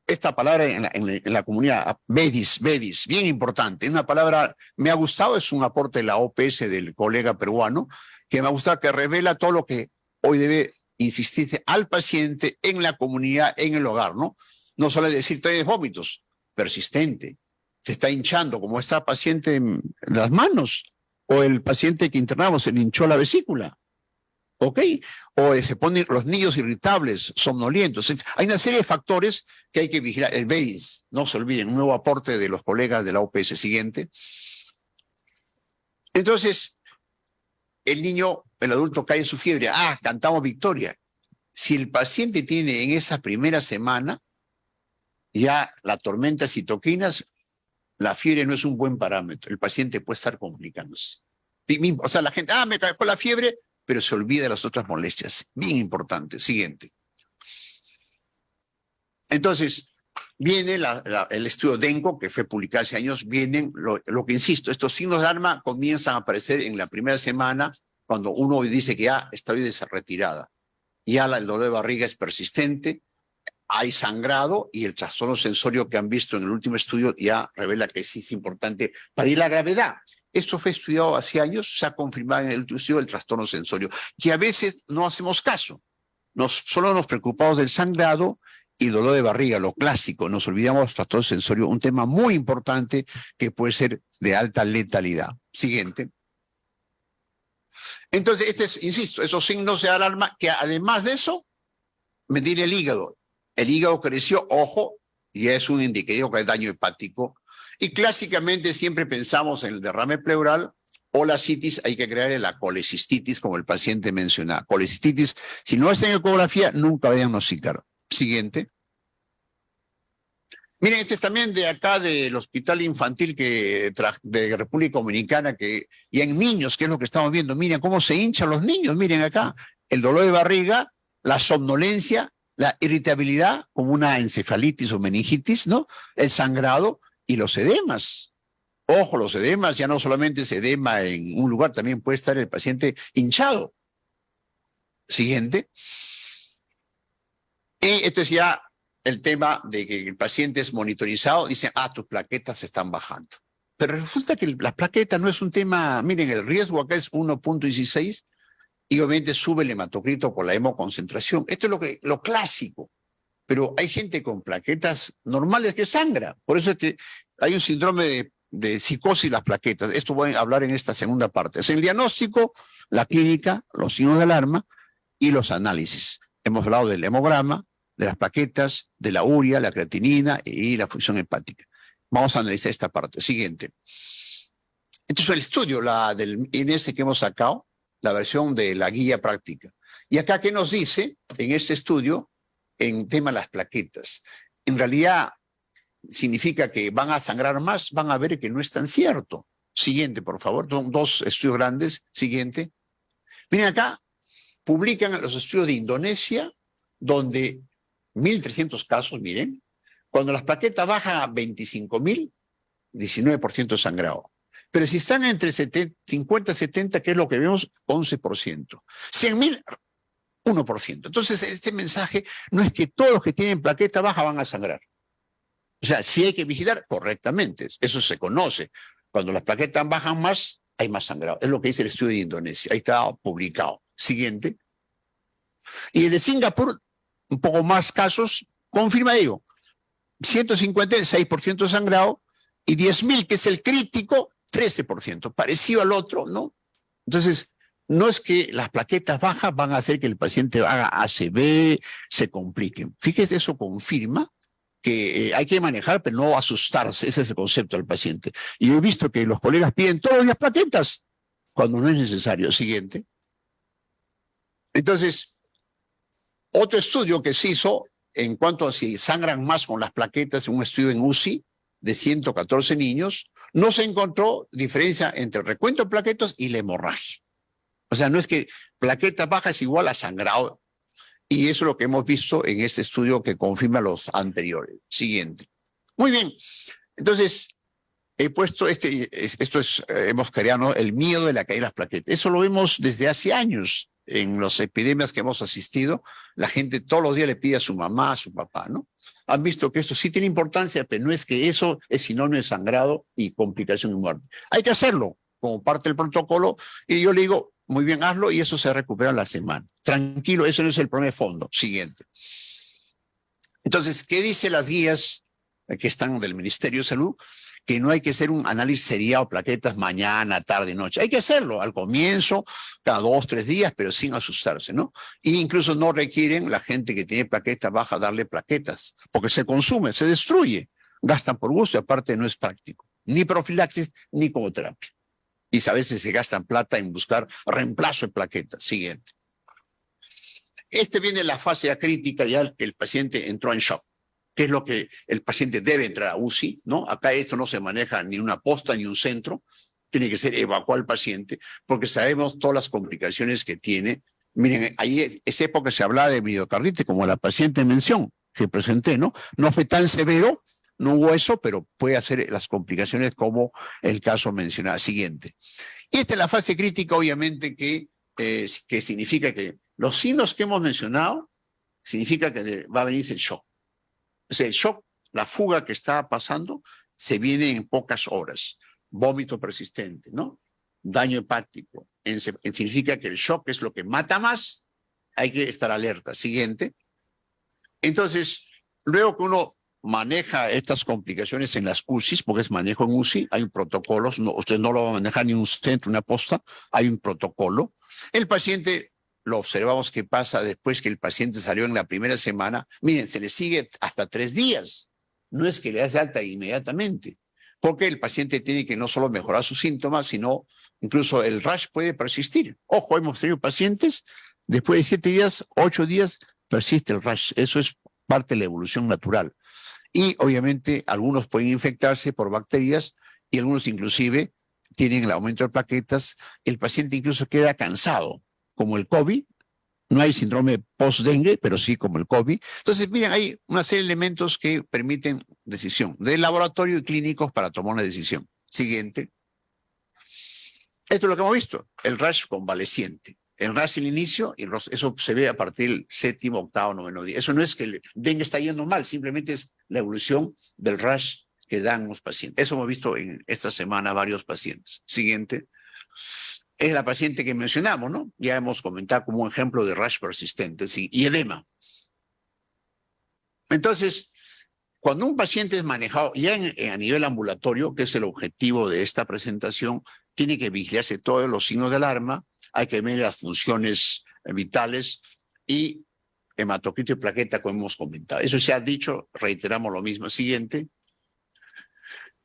S2: esta palabra en la comunidad, VEDIS, bien importante, una palabra, me ha gustado, es un aporte de la OPS del colega peruano, que me ha gustado, que revela todo lo que hoy debe insistirse al paciente en la comunidad, en el hogar, ¿no? No solo decir, tienes vómitos, persistente, se está hinchando, como esta paciente en las manos, o el paciente que internamos se le hinchó la vesícula, ¿ok? O se ponen los niños irritables, somnolientos. Hay una serie de factores que hay que vigilar. El VEDIS, no se olviden, un nuevo aporte de los colegas de la OPS. Siguiente. Entonces, el niño, el adulto cae en su fiebre. Cantamos victoria. Si el paciente tiene en esa primera semana ya la tormenta de citoquinas, la fiebre no es un buen parámetro. El paciente puede estar complicándose. O sea, la gente, me cayó la fiebre, pero se olvida de las otras molestias. Bien importante. Siguiente. Entonces, viene el estudio DENCO, que fue publicado hace años, vienen, lo que insisto, estos signos de alarma comienzan a aparecer en la primera semana, cuando uno dice que ya está retirada. Ya el dolor de barriga es persistente, hay sangrado y el trastorno sensorio que han visto en el último estudio ya revela que sí es importante para ir a la gravedad. Esto fue estudiado hace años, se ha confirmado en el último estudio del trastorno sensorio, que a veces no hacemos caso. Solo nos preocupamos del sangrado y dolor de barriga, lo clásico. Nos olvidamos del trastorno sensorio, un tema muy importante que puede ser de alta letalidad. Siguiente. Entonces, insisto, esos signos de alarma que además de eso, medir el hígado. El hígado creció, ojo, y es un indicativo que hay daño hepático. Y clásicamente siempre pensamos en el derrame pleural o la citis, hay que crear la colecistitis, como el paciente menciona. Colecistitis, si no hacen ecografía, nunca va a diagnosticar. Siguiente. Miren, este es también de acá del Hospital Infantil de República Dominicana, y en niños, que es lo que estamos viendo. Miren cómo se hinchan los niños, miren acá. El dolor de barriga, la somnolencia, la irritabilidad, como una encefalitis o meningitis, ¿no? El sangrado y los edemas. Ojo, los edemas, ya no solamente es edema en un lugar, también puede estar el paciente hinchado. Siguiente. Y esto es ya el tema de que el paciente es monitorizado, dicen, tus plaquetas están bajando. Pero resulta que las plaquetas no es un tema, miren, el riesgo acá es 1.16 y obviamente sube el hematocrito por la hemoconcentración. Esto es lo clásico. Pero hay gente con plaquetas normales que sangra. Por eso es que hay un síndrome de psicosis de las plaquetas. Esto voy a hablar en esta segunda parte. Es el diagnóstico, la clínica, los signos de alarma y los análisis. Hemos hablado del hemograma, de las plaquetas, de la urea, la creatinina y la función hepática. Vamos a analizar esta parte. Siguiente. Este es el estudio del INS que hemos sacado, la versión de la guía práctica. Y acá, ¿qué nos dice en este estudio en tema de las plaquetas? En realidad, significa que van a sangrar más, van a ver que no es tan cierto. Siguiente, por favor. Son dos estudios grandes. Siguiente. Miren acá, publican los estudios de Indonesia, donde 1.300 casos, miren, cuando las plaquetas bajan a 25.000, 19% de sangrado. Pero si están entre 50 y 70, que es lo que vemos, 11%. 100.000, 1%. Entonces, este mensaje no es que todos los que tienen plaqueta baja van a sangrar. O sea, sí hay que vigilar correctamente. Eso se conoce. Cuando las plaquetas bajan más, hay más sangrado. Es lo que dice el estudio de Indonesia. Ahí está publicado. Siguiente. Y el de Singapur, un poco más casos, confirma ello. 156% de sangrado y 10.000, que es el crítico, 13%. Parecido al otro, ¿no? Entonces, no es que las plaquetas bajas van a hacer que el paciente haga ACV, se compliquen. Fíjese, eso confirma que hay que manejar, pero no asustarse. Ese es el concepto del paciente. Y yo he visto que los colegas piden todos los días plaquetas cuando no es necesario. Siguiente. Entonces, otro estudio que se hizo en cuanto a si sangran más con las plaquetas, un estudio en UCI de 114 niños, no se encontró diferencia entre el recuento de plaquetas y la hemorragia. O sea, no es que plaquetas bajas es igual a sangrado. Y eso es lo que hemos visto en este estudio que confirma los anteriores. Siguiente. Muy bien. Entonces, he puesto hemos creado, ¿no?, el miedo de la caída de las plaquetas. Eso lo vemos desde hace años en las epidemias que hemos asistido. La gente todos los días le pide a su mamá, a su papá, ¿no? Han visto que esto sí tiene importancia, pero no es que eso es sinónimo de sangrado y complicación y muerte. Hay que hacerlo como parte del protocolo y yo le digo, muy bien, hazlo y eso se recupera en la semana. Tranquilo, eso no es el problema de fondo. Siguiente. Entonces, ¿qué dicen las guías que están del Ministerio de Salud? Que no hay que hacer un análisis seriado, plaquetas mañana, tarde, noche. Hay que hacerlo al comienzo, cada 2, 3 días, pero sin asustarse, ¿no? Y incluso no requieren la gente que tiene plaquetas bajas darle plaquetas, porque se consume, se destruye. Gastan por gusto y aparte no es práctico. Ni profilaxis, ni como terapia. Y a veces se gastan plata en buscar reemplazo de plaquetas. Siguiente. Viene la fase ya crítica, ya que el paciente entró en shock, que es lo que el paciente debe entrar a UCI, ¿no? Acá esto no se maneja ni una posta ni un centro, tiene que ser evacuar al paciente, porque sabemos todas las complicaciones que tiene. Miren, ahí esa época se hablaba de miocarditis, como la paciente en mención que presenté, ¿no? No fue tan severo, no hubo eso, pero puede hacer las complicaciones como el caso mencionado. Siguiente. Y esta es la fase crítica, obviamente, que significa que los signos que hemos mencionado, significa que va a venir el shock. O sea, el shock, la fuga que está pasando, se viene en pocas horas. Vómito persistente, ¿no? Daño hepático. Significa que el shock es lo que mata más, hay que estar alerta. Siguiente. Entonces, luego que uno maneja estas complicaciones en las UCIs, porque es manejo en UCI, hay un protocolo, usted no lo va a manejar ni un centro, una posta, hay un protocolo. El paciente, lo observamos que pasa después que el paciente salió en la primera semana, miren, se le sigue hasta 3 días, no es que le das de alta inmediatamente, porque el paciente tiene que no solo mejorar sus síntomas, sino incluso el rash puede persistir. Ojo, hemos tenido pacientes, después de 7 días, 8 días, persiste el rash, eso es parte de la evolución natural. Y obviamente algunos pueden infectarse por bacterias y algunos inclusive tienen el aumento de plaquetas. El paciente incluso queda cansado, como el COVID. No hay síndrome post-dengue, pero sí como el COVID. Entonces, miren, hay una serie de elementos que permiten decisión de laboratorio y clínicos para tomar una decisión. Siguiente. Esto es lo que hemos visto, el rash convaleciente. El rash al inicio, y eso se ve a partir del 7º, 8º, 9º día. Eso no es que el dengue está yendo mal, simplemente es la evolución del rash que dan los pacientes. Eso hemos visto en esta semana varios pacientes. Siguiente. Es la paciente que mencionamos, ¿no? Ya hemos comentado como un ejemplo de rash persistente, ¿sí? Y edema. Entonces, cuando un paciente es manejado ya a nivel ambulatorio, que es el objetivo de esta presentación, tiene que vigilarse todos los signos de alarma, hay que ver las funciones vitales y hematocrito y plaqueta, como hemos comentado. Eso se ha dicho, reiteramos lo mismo. Siguiente.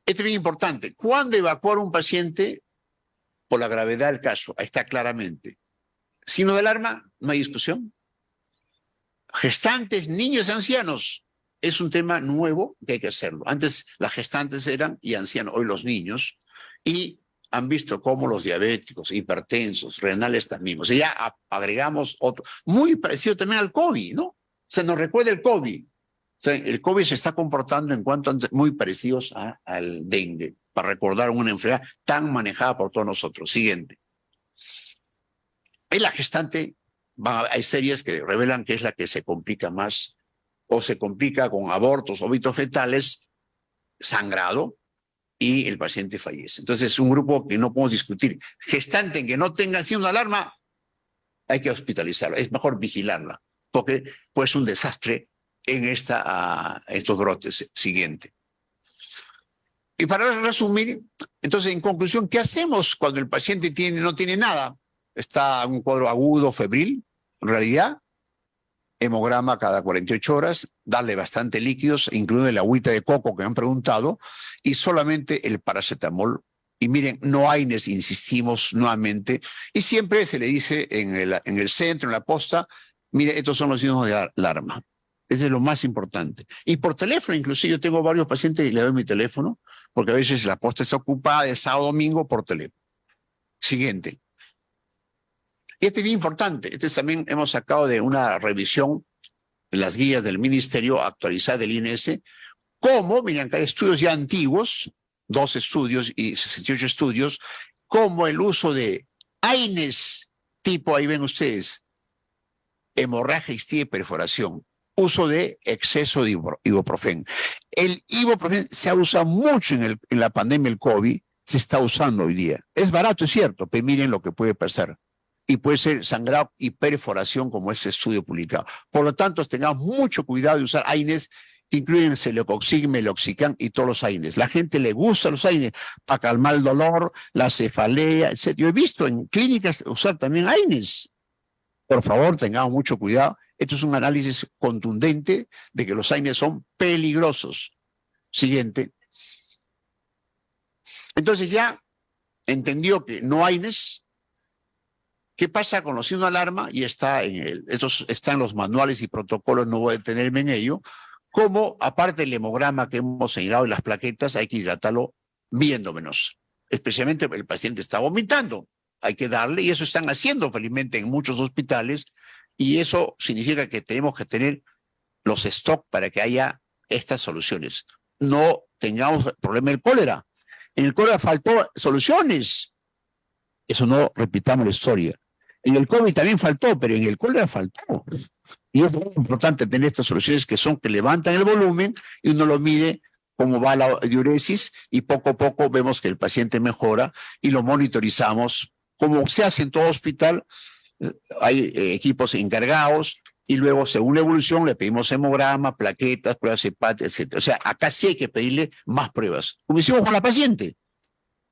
S2: Esto es bien importante. ¿Cuándo evacuar un paciente? Por la gravedad del caso. Ahí está claramente. Signo de alarma, no hay discusión. Gestantes, niños y ancianos. Es un tema nuevo que hay que hacerlo. Antes las gestantes eran y ancianos, hoy los niños. Y han visto cómo los diabéticos, hipertensos, renales también. O sea, ya agregamos otro. Muy parecido también al COVID, ¿no? Se nos recuerda el COVID. O sea, el COVID se está comportando en cuanto a muy parecidos al dengue, para recordar una enfermedad tan manejada por todos nosotros. Siguiente. En la gestante hay series que revelan que es la que se complica más, o se complica con abortos, óbitos fetales, sangrado, y el paciente fallece. Entonces es un grupo que no podemos discutir. Gestante que no tenga signo de alarma, hay que hospitalizarla. Es mejor vigilarla, porque puede ser un desastre en estos brotes. Siguiente. Y para resumir, entonces, en conclusión, ¿qué hacemos cuando el paciente no tiene nada? Está en un cuadro agudo, febril, en realidad, hemograma cada 48 horas, darle bastante líquidos, incluido el agüita de coco que me han preguntado, y solamente el paracetamol. Y miren, no hay, insistimos nuevamente, y siempre se le dice en el centro, en la posta, mire, estos son los signos de alarma. Ese es lo más importante. Y por teléfono, inclusive, yo tengo varios pacientes y le doy mi teléfono, porque a veces la posta está ocupada de sábado a domingo por teléfono. Siguiente. Y este es bien importante. Este también hemos sacado de una revisión de las guías del Ministerio actualizada del INS, como, miren, acá hay estudios ya antiguos, 2 estudios y 68 estudios, como el uso de AINES, tipo, ahí ven ustedes, hemorragia, histia y perforación, uso de exceso de ibuprofeno. El ibuprofeno se ha usado mucho en la pandemia del COVID, se está usando hoy día. Es barato, es cierto, pero miren lo que puede pasar. Y puede ser sangrado y perforación, como ese estudio publicado. Por lo tanto, tengamos mucho cuidado de usar AINES, que incluyen celecoxib, meloxicam y todos los AINES. La gente le gusta los AINES para calmar el dolor, la cefalea, etc. Yo he visto en clínicas usar también AINES. Por favor, tengamos mucho cuidado. Esto es un análisis contundente de que los AINES son peligrosos. Siguiente. Entonces ya entendió que no AINES, ¿Qué pasa con los signos de alarma? Y está estos están en los manuales y protocolos, no voy a detenerme en ello. Como, aparte del hemograma que hemos señalado y las plaquetas, hay que hidratarlo viendo menos. Especialmente el paciente está vomitando. Hay que darle, y eso están haciendo felizmente en muchos hospitales, y eso significa que tenemos que tener los stock para que haya estas soluciones. No tengamos el problema del cólera. En el cólera faltó soluciones. Eso no repitamos la historia. En el COVID también faltó, pero en el cólera faltó. Y es muy importante tener estas soluciones que levantan el volumen y uno lo mide cómo va la diuresis y poco a poco vemos que el paciente mejora y lo monitorizamos. Como se hace en todo hospital, hay equipos encargados y luego, según la evolución, le pedimos hemograma, plaquetas, pruebas hepáticas, etc. O sea, acá sí hay que pedirle más pruebas. Como hicimos con la paciente.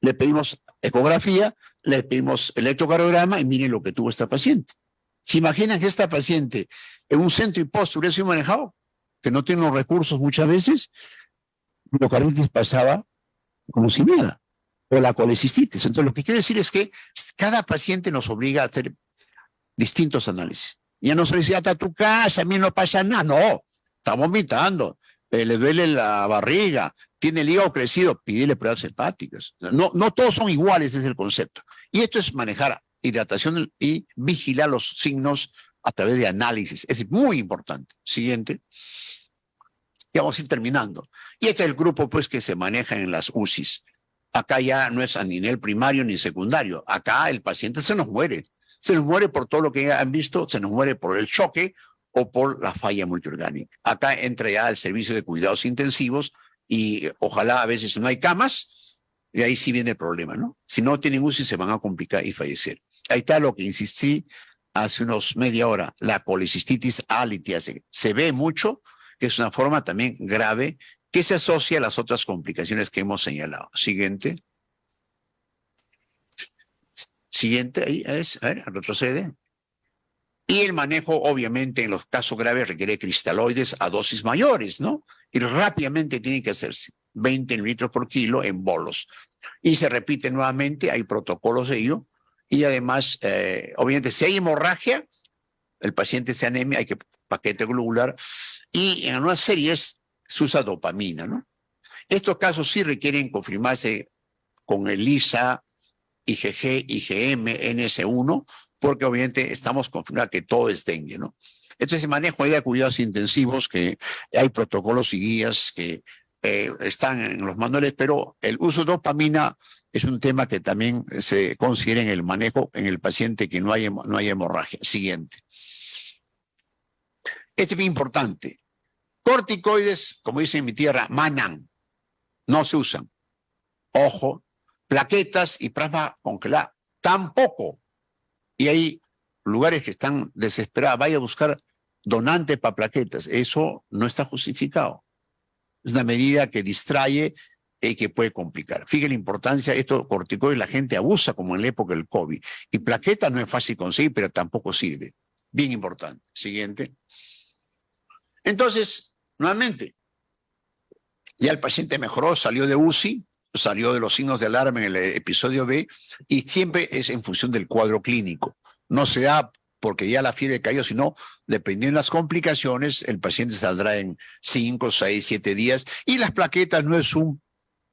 S2: Le pedimos ecografía, le pedimos electrocardiograma y miren lo que tuvo esta paciente. ¿Se imaginan que esta paciente en un centro y post hubiera sido manejado? Que no tiene los recursos muchas veces, la miocarditis pasaba como si nada, o la colecistitis. Entonces, lo que quiero decir es que cada paciente nos obliga a hacer distintos análisis. Ya no se dice, hasta tu casa, a mí no pasa nada. No, está vomitando, le duele la barriga, tiene el hígado crecido, pídele pruebas hepáticas. No, no todos son iguales, ese es el concepto. Y esto es manejar hidratación y vigilar los signos a través de análisis. Es muy importante. Siguiente. Y vamos a ir terminando. Y este es el grupo pues que se maneja en las UCIs. Acá ya no es a nivel primario ni secundario. Acá el paciente se nos muere. Se nos muere por todo lo que han visto, se nos muere por el choque o por la falla multiorgánica. Acá entra ya el servicio de cuidados intensivos y ojalá a veces no hay camas y ahí sí viene el problema, ¿no? Si no tienen UCI se van a complicar y fallecer. Ahí está lo que insistí hace unos media hora, la colecistitis A litiasis. Se ve mucho, que es una forma también grave que se asocia a las otras complicaciones que hemos señalado. Siguiente. Siguiente, ahí es, a ver, retrocede. Y el manejo, obviamente, en los casos graves requiere cristaloides a dosis mayores, ¿no? Y rápidamente tiene que hacerse 20 litros por kilo en bolos. Y se repite nuevamente, hay protocolos de ello. Y además, obviamente, si hay hemorragia, el paciente se anemia, hay que paquete glandular. Y en algunas series se usa dopamina, ¿no? Estos casos sí requieren confirmarse con ELISA, IgG, IgM, NS1, porque obviamente estamos confirmando que todo es dengue, ¿no? Entonces, el manejo de cuidados intensivos, que hay protocolos y guías que están en los manuales, pero el uso de dopamina es un tema que también se considera en el manejo en el paciente que no hay hemorragia. Siguiente. Este es muy importante. Corticoides, como dice en mi tierra, manan, no se usan. Ojo, plaquetas y plasma congelada, tampoco. Y hay lugares que están desesperados, vaya a buscar donantes para plaquetas. Eso no está justificado. Es una medida que distrae y que puede complicar. Fíjense la importancia, estos corticoides la gente abusa como en la época del COVID. Y plaquetas no es fácil conseguir, pero tampoco sirve. Bien importante. Siguiente. Entonces, nuevamente, ya el paciente mejoró, salió de UCI, salió de los signos de alarma en el episodio B y siempre es en función del cuadro clínico. No se da porque ya la fiebre cayó, sino dependiendo de las complicaciones, el paciente saldrá en 5, 6, 7 días y las plaquetas no es un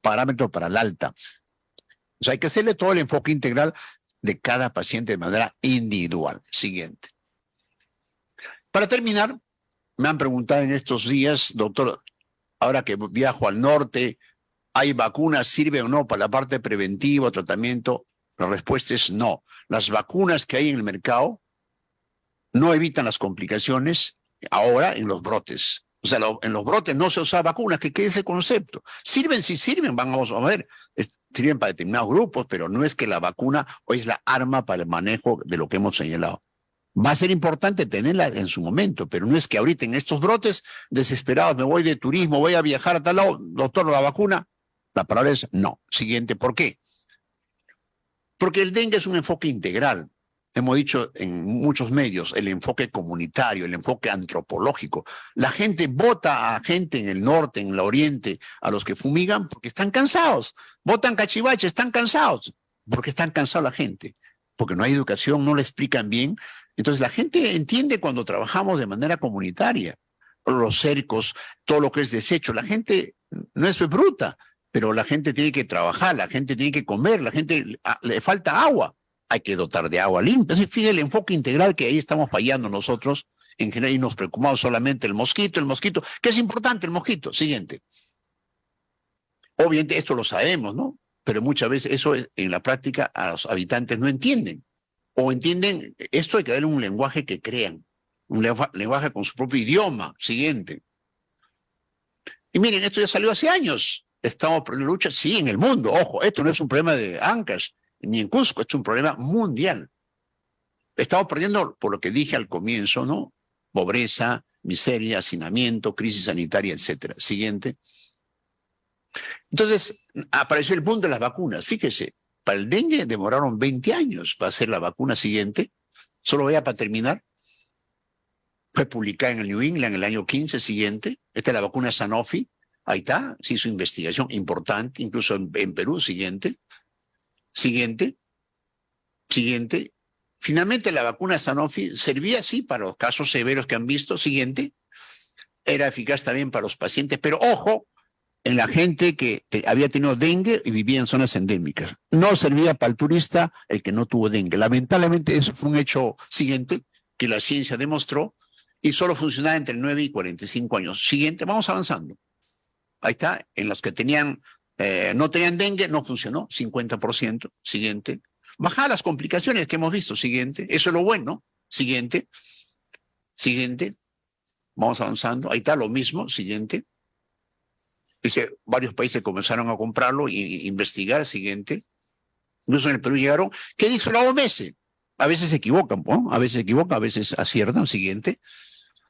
S2: parámetro para el alta. O sea, hay que hacerle todo el enfoque integral de cada paciente de manera individual. Siguiente. Para terminar, me han preguntado en estos días, doctor, ahora que viajo al norte, ¿hay vacunas? ¿Sirve o no para la parte preventiva, tratamiento? La respuesta es no. Las vacunas que hay en el mercado no evitan las complicaciones ahora en los brotes. O sea, en los brotes no se usa vacunas, que quede ese concepto. Sirven, sí sirven, vamos a ver, sirven para determinados grupos, pero no es que la vacuna hoy es la arma para el manejo de lo que hemos señalado. Va a ser importante tenerla en su momento, pero no es que ahorita en estos brotes desesperados, me voy de turismo, voy a viajar a tal lado, doctor, la vacuna. La palabra es no. Siguiente, ¿por qué? Porque el dengue es un enfoque integral. Hemos dicho en muchos medios, el enfoque comunitario, el enfoque antropológico. La gente vota a gente en el norte, en el oriente, a los que fumigan porque están cansados. Votan cachivache, están cansados, porque están cansados la gente. porque no hay educación, no le explican bien. Entonces la gente entiende cuando trabajamos de manera comunitaria, los cercos, todo lo que es desecho. La gente no es bruta, pero la gente tiene que trabajar, la gente tiene que comer, la gente le falta agua. Hay que dotar de agua limpia. Así, fíjate el enfoque integral que ahí estamos fallando nosotros en general y nos preocupamos solamente el mosquito, que es importante el mosquito. Siguiente. Obviamente esto lo sabemos, ¿no? Pero muchas veces eso en la práctica a los habitantes no entienden. O entienden, esto hay que darle un lenguaje que crean, un lenguaje con su propio idioma. Siguiente. Y miren, esto ya salió hace años. Estamos por la lucha, sí, en el mundo. Ojo, esto no es un problema de Ancash ni en Cusco, esto es un problema mundial. Estamos perdiendo, por lo que dije al comienzo, ¿no? Pobreza, miseria, hacinamiento, crisis sanitaria, etcétera. Siguiente. Entonces, apareció el boom de las vacunas. Fíjese, para el dengue demoraron 20 años para hacer la vacuna siguiente. Solo vea para terminar. Fue publicada en el New England en el año 15 siguiente. Esta es la vacuna Sanofi. Ahí está, se hizo investigación importante, incluso en Perú. Siguiente. Siguiente. Siguiente. Finalmente la vacuna Sanofi servía, sí, para los casos severos que han visto. Siguiente. Era eficaz también para los pacientes, pero ojo, en la gente que había tenido dengue y vivía en zonas endémicas. No servía para el turista el que no tuvo dengue. Lamentablemente eso fue un hecho siguiente que la ciencia demostró y solo funcionaba entre 9 y 45 años. Siguiente, vamos avanzando. Ahí está, en los que no tenían dengue, no funcionó, 50%. Siguiente. Bajar las complicaciones que hemos visto. Siguiente. Eso es lo bueno. Siguiente. Siguiente. Vamos avanzando. Ahí está lo mismo. Siguiente. Dice, varios países comenzaron a comprarlo e investigar. Siguiente. Incluso en el Perú llegaron. ¿Qué dijo la OMS? A veces se equivocan, ¿no? A veces se equivocan, a veces aciertan. Siguiente.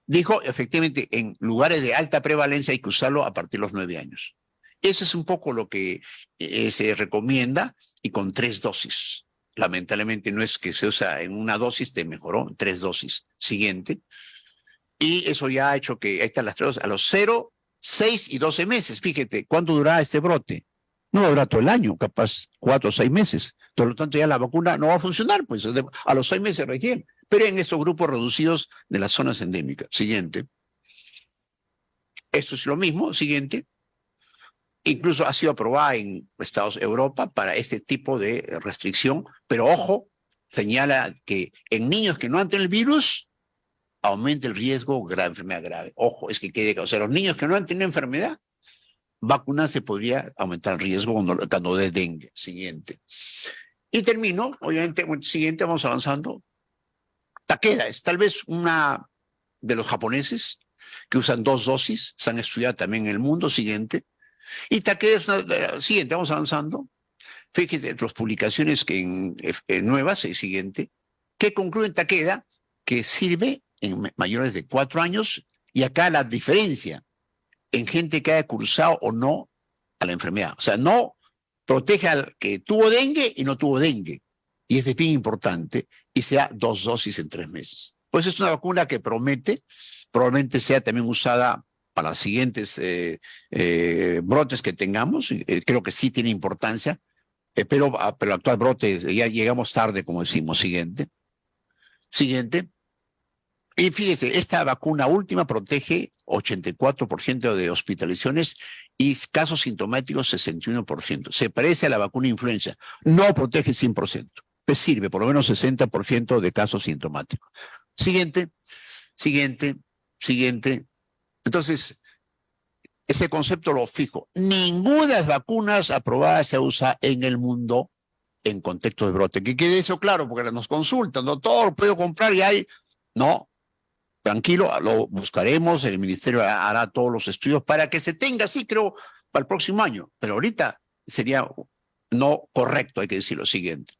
S2: Dijo, efectivamente, en lugares de alta prevalencia hay que usarlo a partir de los 9 años. Eso es un poco lo que se recomienda y con 3 dosis. Lamentablemente no es que se usa en una dosis, te mejoró, 3 dosis. Siguiente. Y eso ya ha hecho que, ahí están las 3 dosis, a los 0, 6 y 12 meses. Fíjate, ¿cuánto durará este brote? No durará todo el año, capaz 4 o 6 meses. Por lo tanto, ya la vacuna no va a funcionar, pues a los 6 meses requiere. Pero en estos grupos reducidos de las zonas endémicas. Siguiente. Esto es lo mismo. Siguiente. Incluso ha sido aprobada en Europa para este tipo de restricción, pero ojo, señala que en niños que no han tenido el virus aumenta el riesgo de enfermedad grave. Ojo, es que quede, o sea, los niños que no han tenido enfermedad, vacunarse podría aumentar el riesgo cuando de dengue. Siguiente. Y termino, obviamente, siguiente, vamos avanzando. Takeda es tal vez una de los japoneses que usan 2 dosis, se han estudiado también en el mundo. Siguiente. Y Takeda es siguiente, vamos avanzando. Fíjense las publicaciones que en nuevas, siguiente, que concluyen Takeda que sirve en mayores de 4 años y acá la diferencia en gente que haya cursado o no a la enfermedad. O sea, no protege al que tuvo dengue y no tuvo dengue. Y es bien importante y sea 2 dosis en 3 meses. Pues es una vacuna que probablemente sea también usada para los siguientes brotes que tengamos. Creo que sí tiene importancia, pero el actual brote ya llegamos tarde, como decimos. Siguiente. Siguiente. Y fíjese, esta vacuna última protege 84% de hospitalizaciones y casos sintomáticos 61%. Se parece a la vacuna influenza. No protege 100%, pues sirve por lo menos 60% de casos sintomáticos. Siguiente, siguiente, siguiente. Entonces, ese concepto lo fijo. Ninguna de las vacunas aprobadas se usa en el mundo en contexto de brote. Que quede eso claro, porque nos consultan, no todo lo puedo comprar y hay. No, tranquilo, lo buscaremos, el ministerio hará todos los estudios para que se tenga, sí, creo, para el próximo año. Pero ahorita sería no correcto, hay que decir lo siguiente.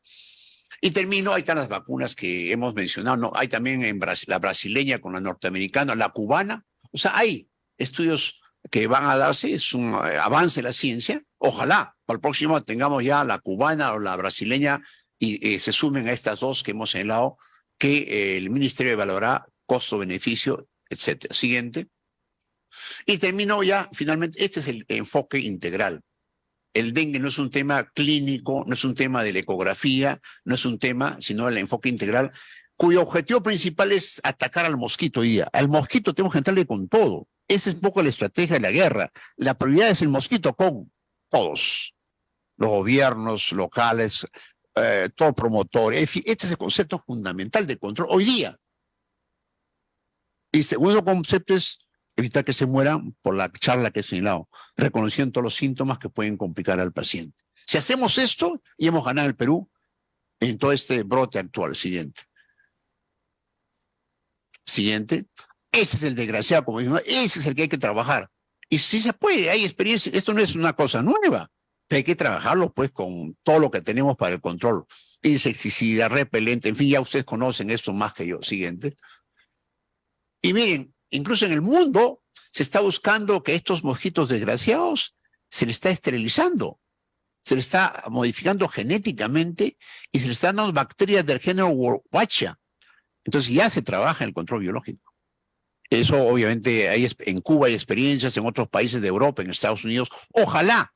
S2: Y termino, ahí están las vacunas que hemos mencionado, no, hay también en la brasileña con la norteamericana, la cubana. O sea, hay estudios que van a darse, es un avance de la ciencia. Ojalá para el próximo tengamos ya la cubana o la brasileña y se sumen a estas 2 que hemos señalado, que el ministerio evaluará costo-beneficio, etcétera. Siguiente. Y termino ya, finalmente, este es el enfoque integral. El dengue no es un tema clínico, no es un tema de la ecografía, no es un tema, sino del enfoque integral, cuyo objetivo principal es atacar al mosquito hoy día. Al mosquito tenemos que entrarle con todo. Esa es un poco la estrategia de la guerra. La prioridad es el mosquito con todos, los gobiernos locales, todo promotor. En fin, este es el concepto fundamental de control hoy día. Y segundo concepto es evitar que se mueran por la charla que he señalado, reconociendo todos los síntomas que pueden complicar al paciente. Si hacemos esto, y hemos ganado el Perú en todo este brote actual. Siguiente. Ese es el desgraciado, como digo, ese es el que hay que trabajar. Y si se puede, hay experiencia, esto no es una cosa nueva, pero hay que trabajarlo pues con todo lo que tenemos para el control. Insecticida, repelente, en fin, ya ustedes conocen esto más que yo. Siguiente. Y miren, incluso en el mundo se está buscando que estos mosquitos desgraciados se les está esterilizando, se les está modificando genéticamente y se les están dando bacterias del género Warwickshire. Entonces ya se trabaja en el control biológico. Eso obviamente en Cuba hay experiencias, en otros países de Europa, en Estados Unidos. Ojalá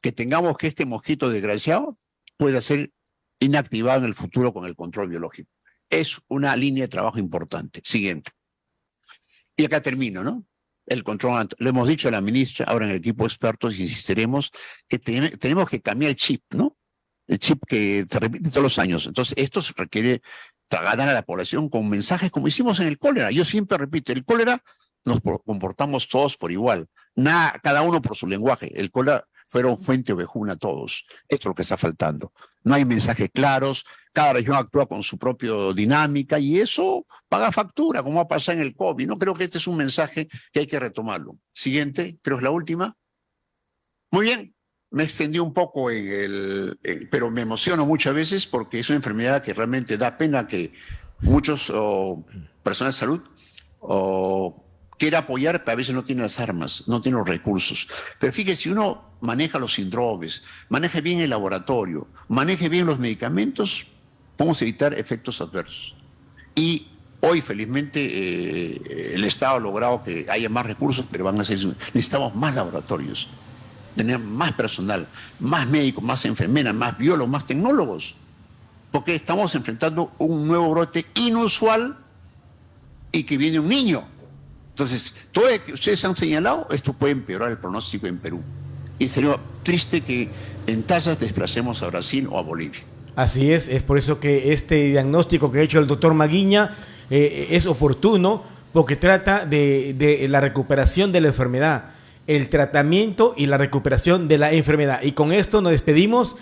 S2: que tengamos que este mosquito desgraciado pueda ser inactivado en el futuro con el control biológico. Es una línea de trabajo importante. Siguiente. Y acá termino, ¿no? El control, lo hemos dicho a la ministra, ahora en el equipo de expertos, y insistiremos que tenemos que cambiar el chip, ¿no? El chip que se repite todos los años. Entonces, esto se requiere trasladar a la población con mensajes como hicimos en el cólera. Yo siempre repito, el cólera nos comportamos todos por igual, cada uno por su lenguaje. El cólera fueron fuente ovejuna todos. Esto es lo que está faltando. No hay mensajes claros, cada región actúa con su propia dinámica y eso paga factura, como va a pasar en el COVID. No creo que este es un mensaje que hay que retomarlo. Siguiente, creo que es la última. Muy bien. Me extendí un poco pero me emociono muchas veces porque es una enfermedad que realmente da pena que muchos personas de salud quiera apoyar, pero a veces no tiene las armas, no tiene los recursos. Pero fíjese, si uno maneja los síndromes, maneja bien el laboratorio, maneja bien los medicamentos, podemos evitar efectos adversos. Y hoy, felizmente, el Estado ha logrado que haya más recursos, pero necesitamos más laboratorios. Tener más personal, más médicos, más enfermeras, más biólogos, más tecnólogos, porque estamos enfrentando un nuevo brote inusual y que viene un niño. Entonces, todo lo que ustedes han señalado, esto puede empeorar el pronóstico en Perú. Y sería triste que en tasas desplacemos a Brasil o a Bolivia.
S1: Así es por eso que este diagnóstico que ha hecho el doctor Maguiña es oportuno, porque trata de la recuperación de la enfermedad, el tratamiento y la recuperación de la enfermedad. Y con esto nos despedimos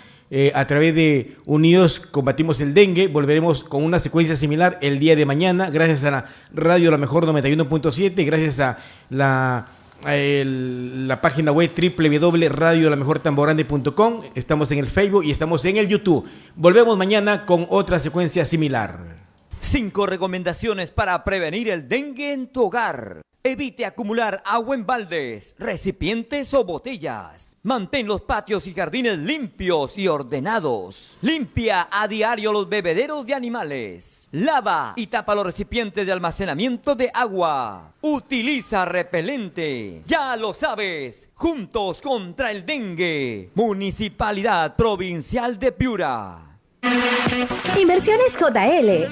S1: a través de Unidos Combatimos el Dengue. Volveremos con una secuencia similar el día de mañana, gracias a la radio La Mejor 91.7, gracias a la página web www.radiolamejortamborande.com. Estamos en el Facebook y estamos en el YouTube. Volvemos mañana con otra secuencia similar.
S3: 5 recomendaciones para prevenir el dengue en tu hogar. Evite acumular agua en baldes, recipientes o botellas. Mantén los patios y jardines limpios y ordenados. Limpia a diario los bebederos de animales. Lava y tapa los recipientes de almacenamiento de agua. Utiliza repelente. Ya lo sabes, juntos contra el dengue. Municipalidad Provincial de Piura.
S4: Inversiones JL.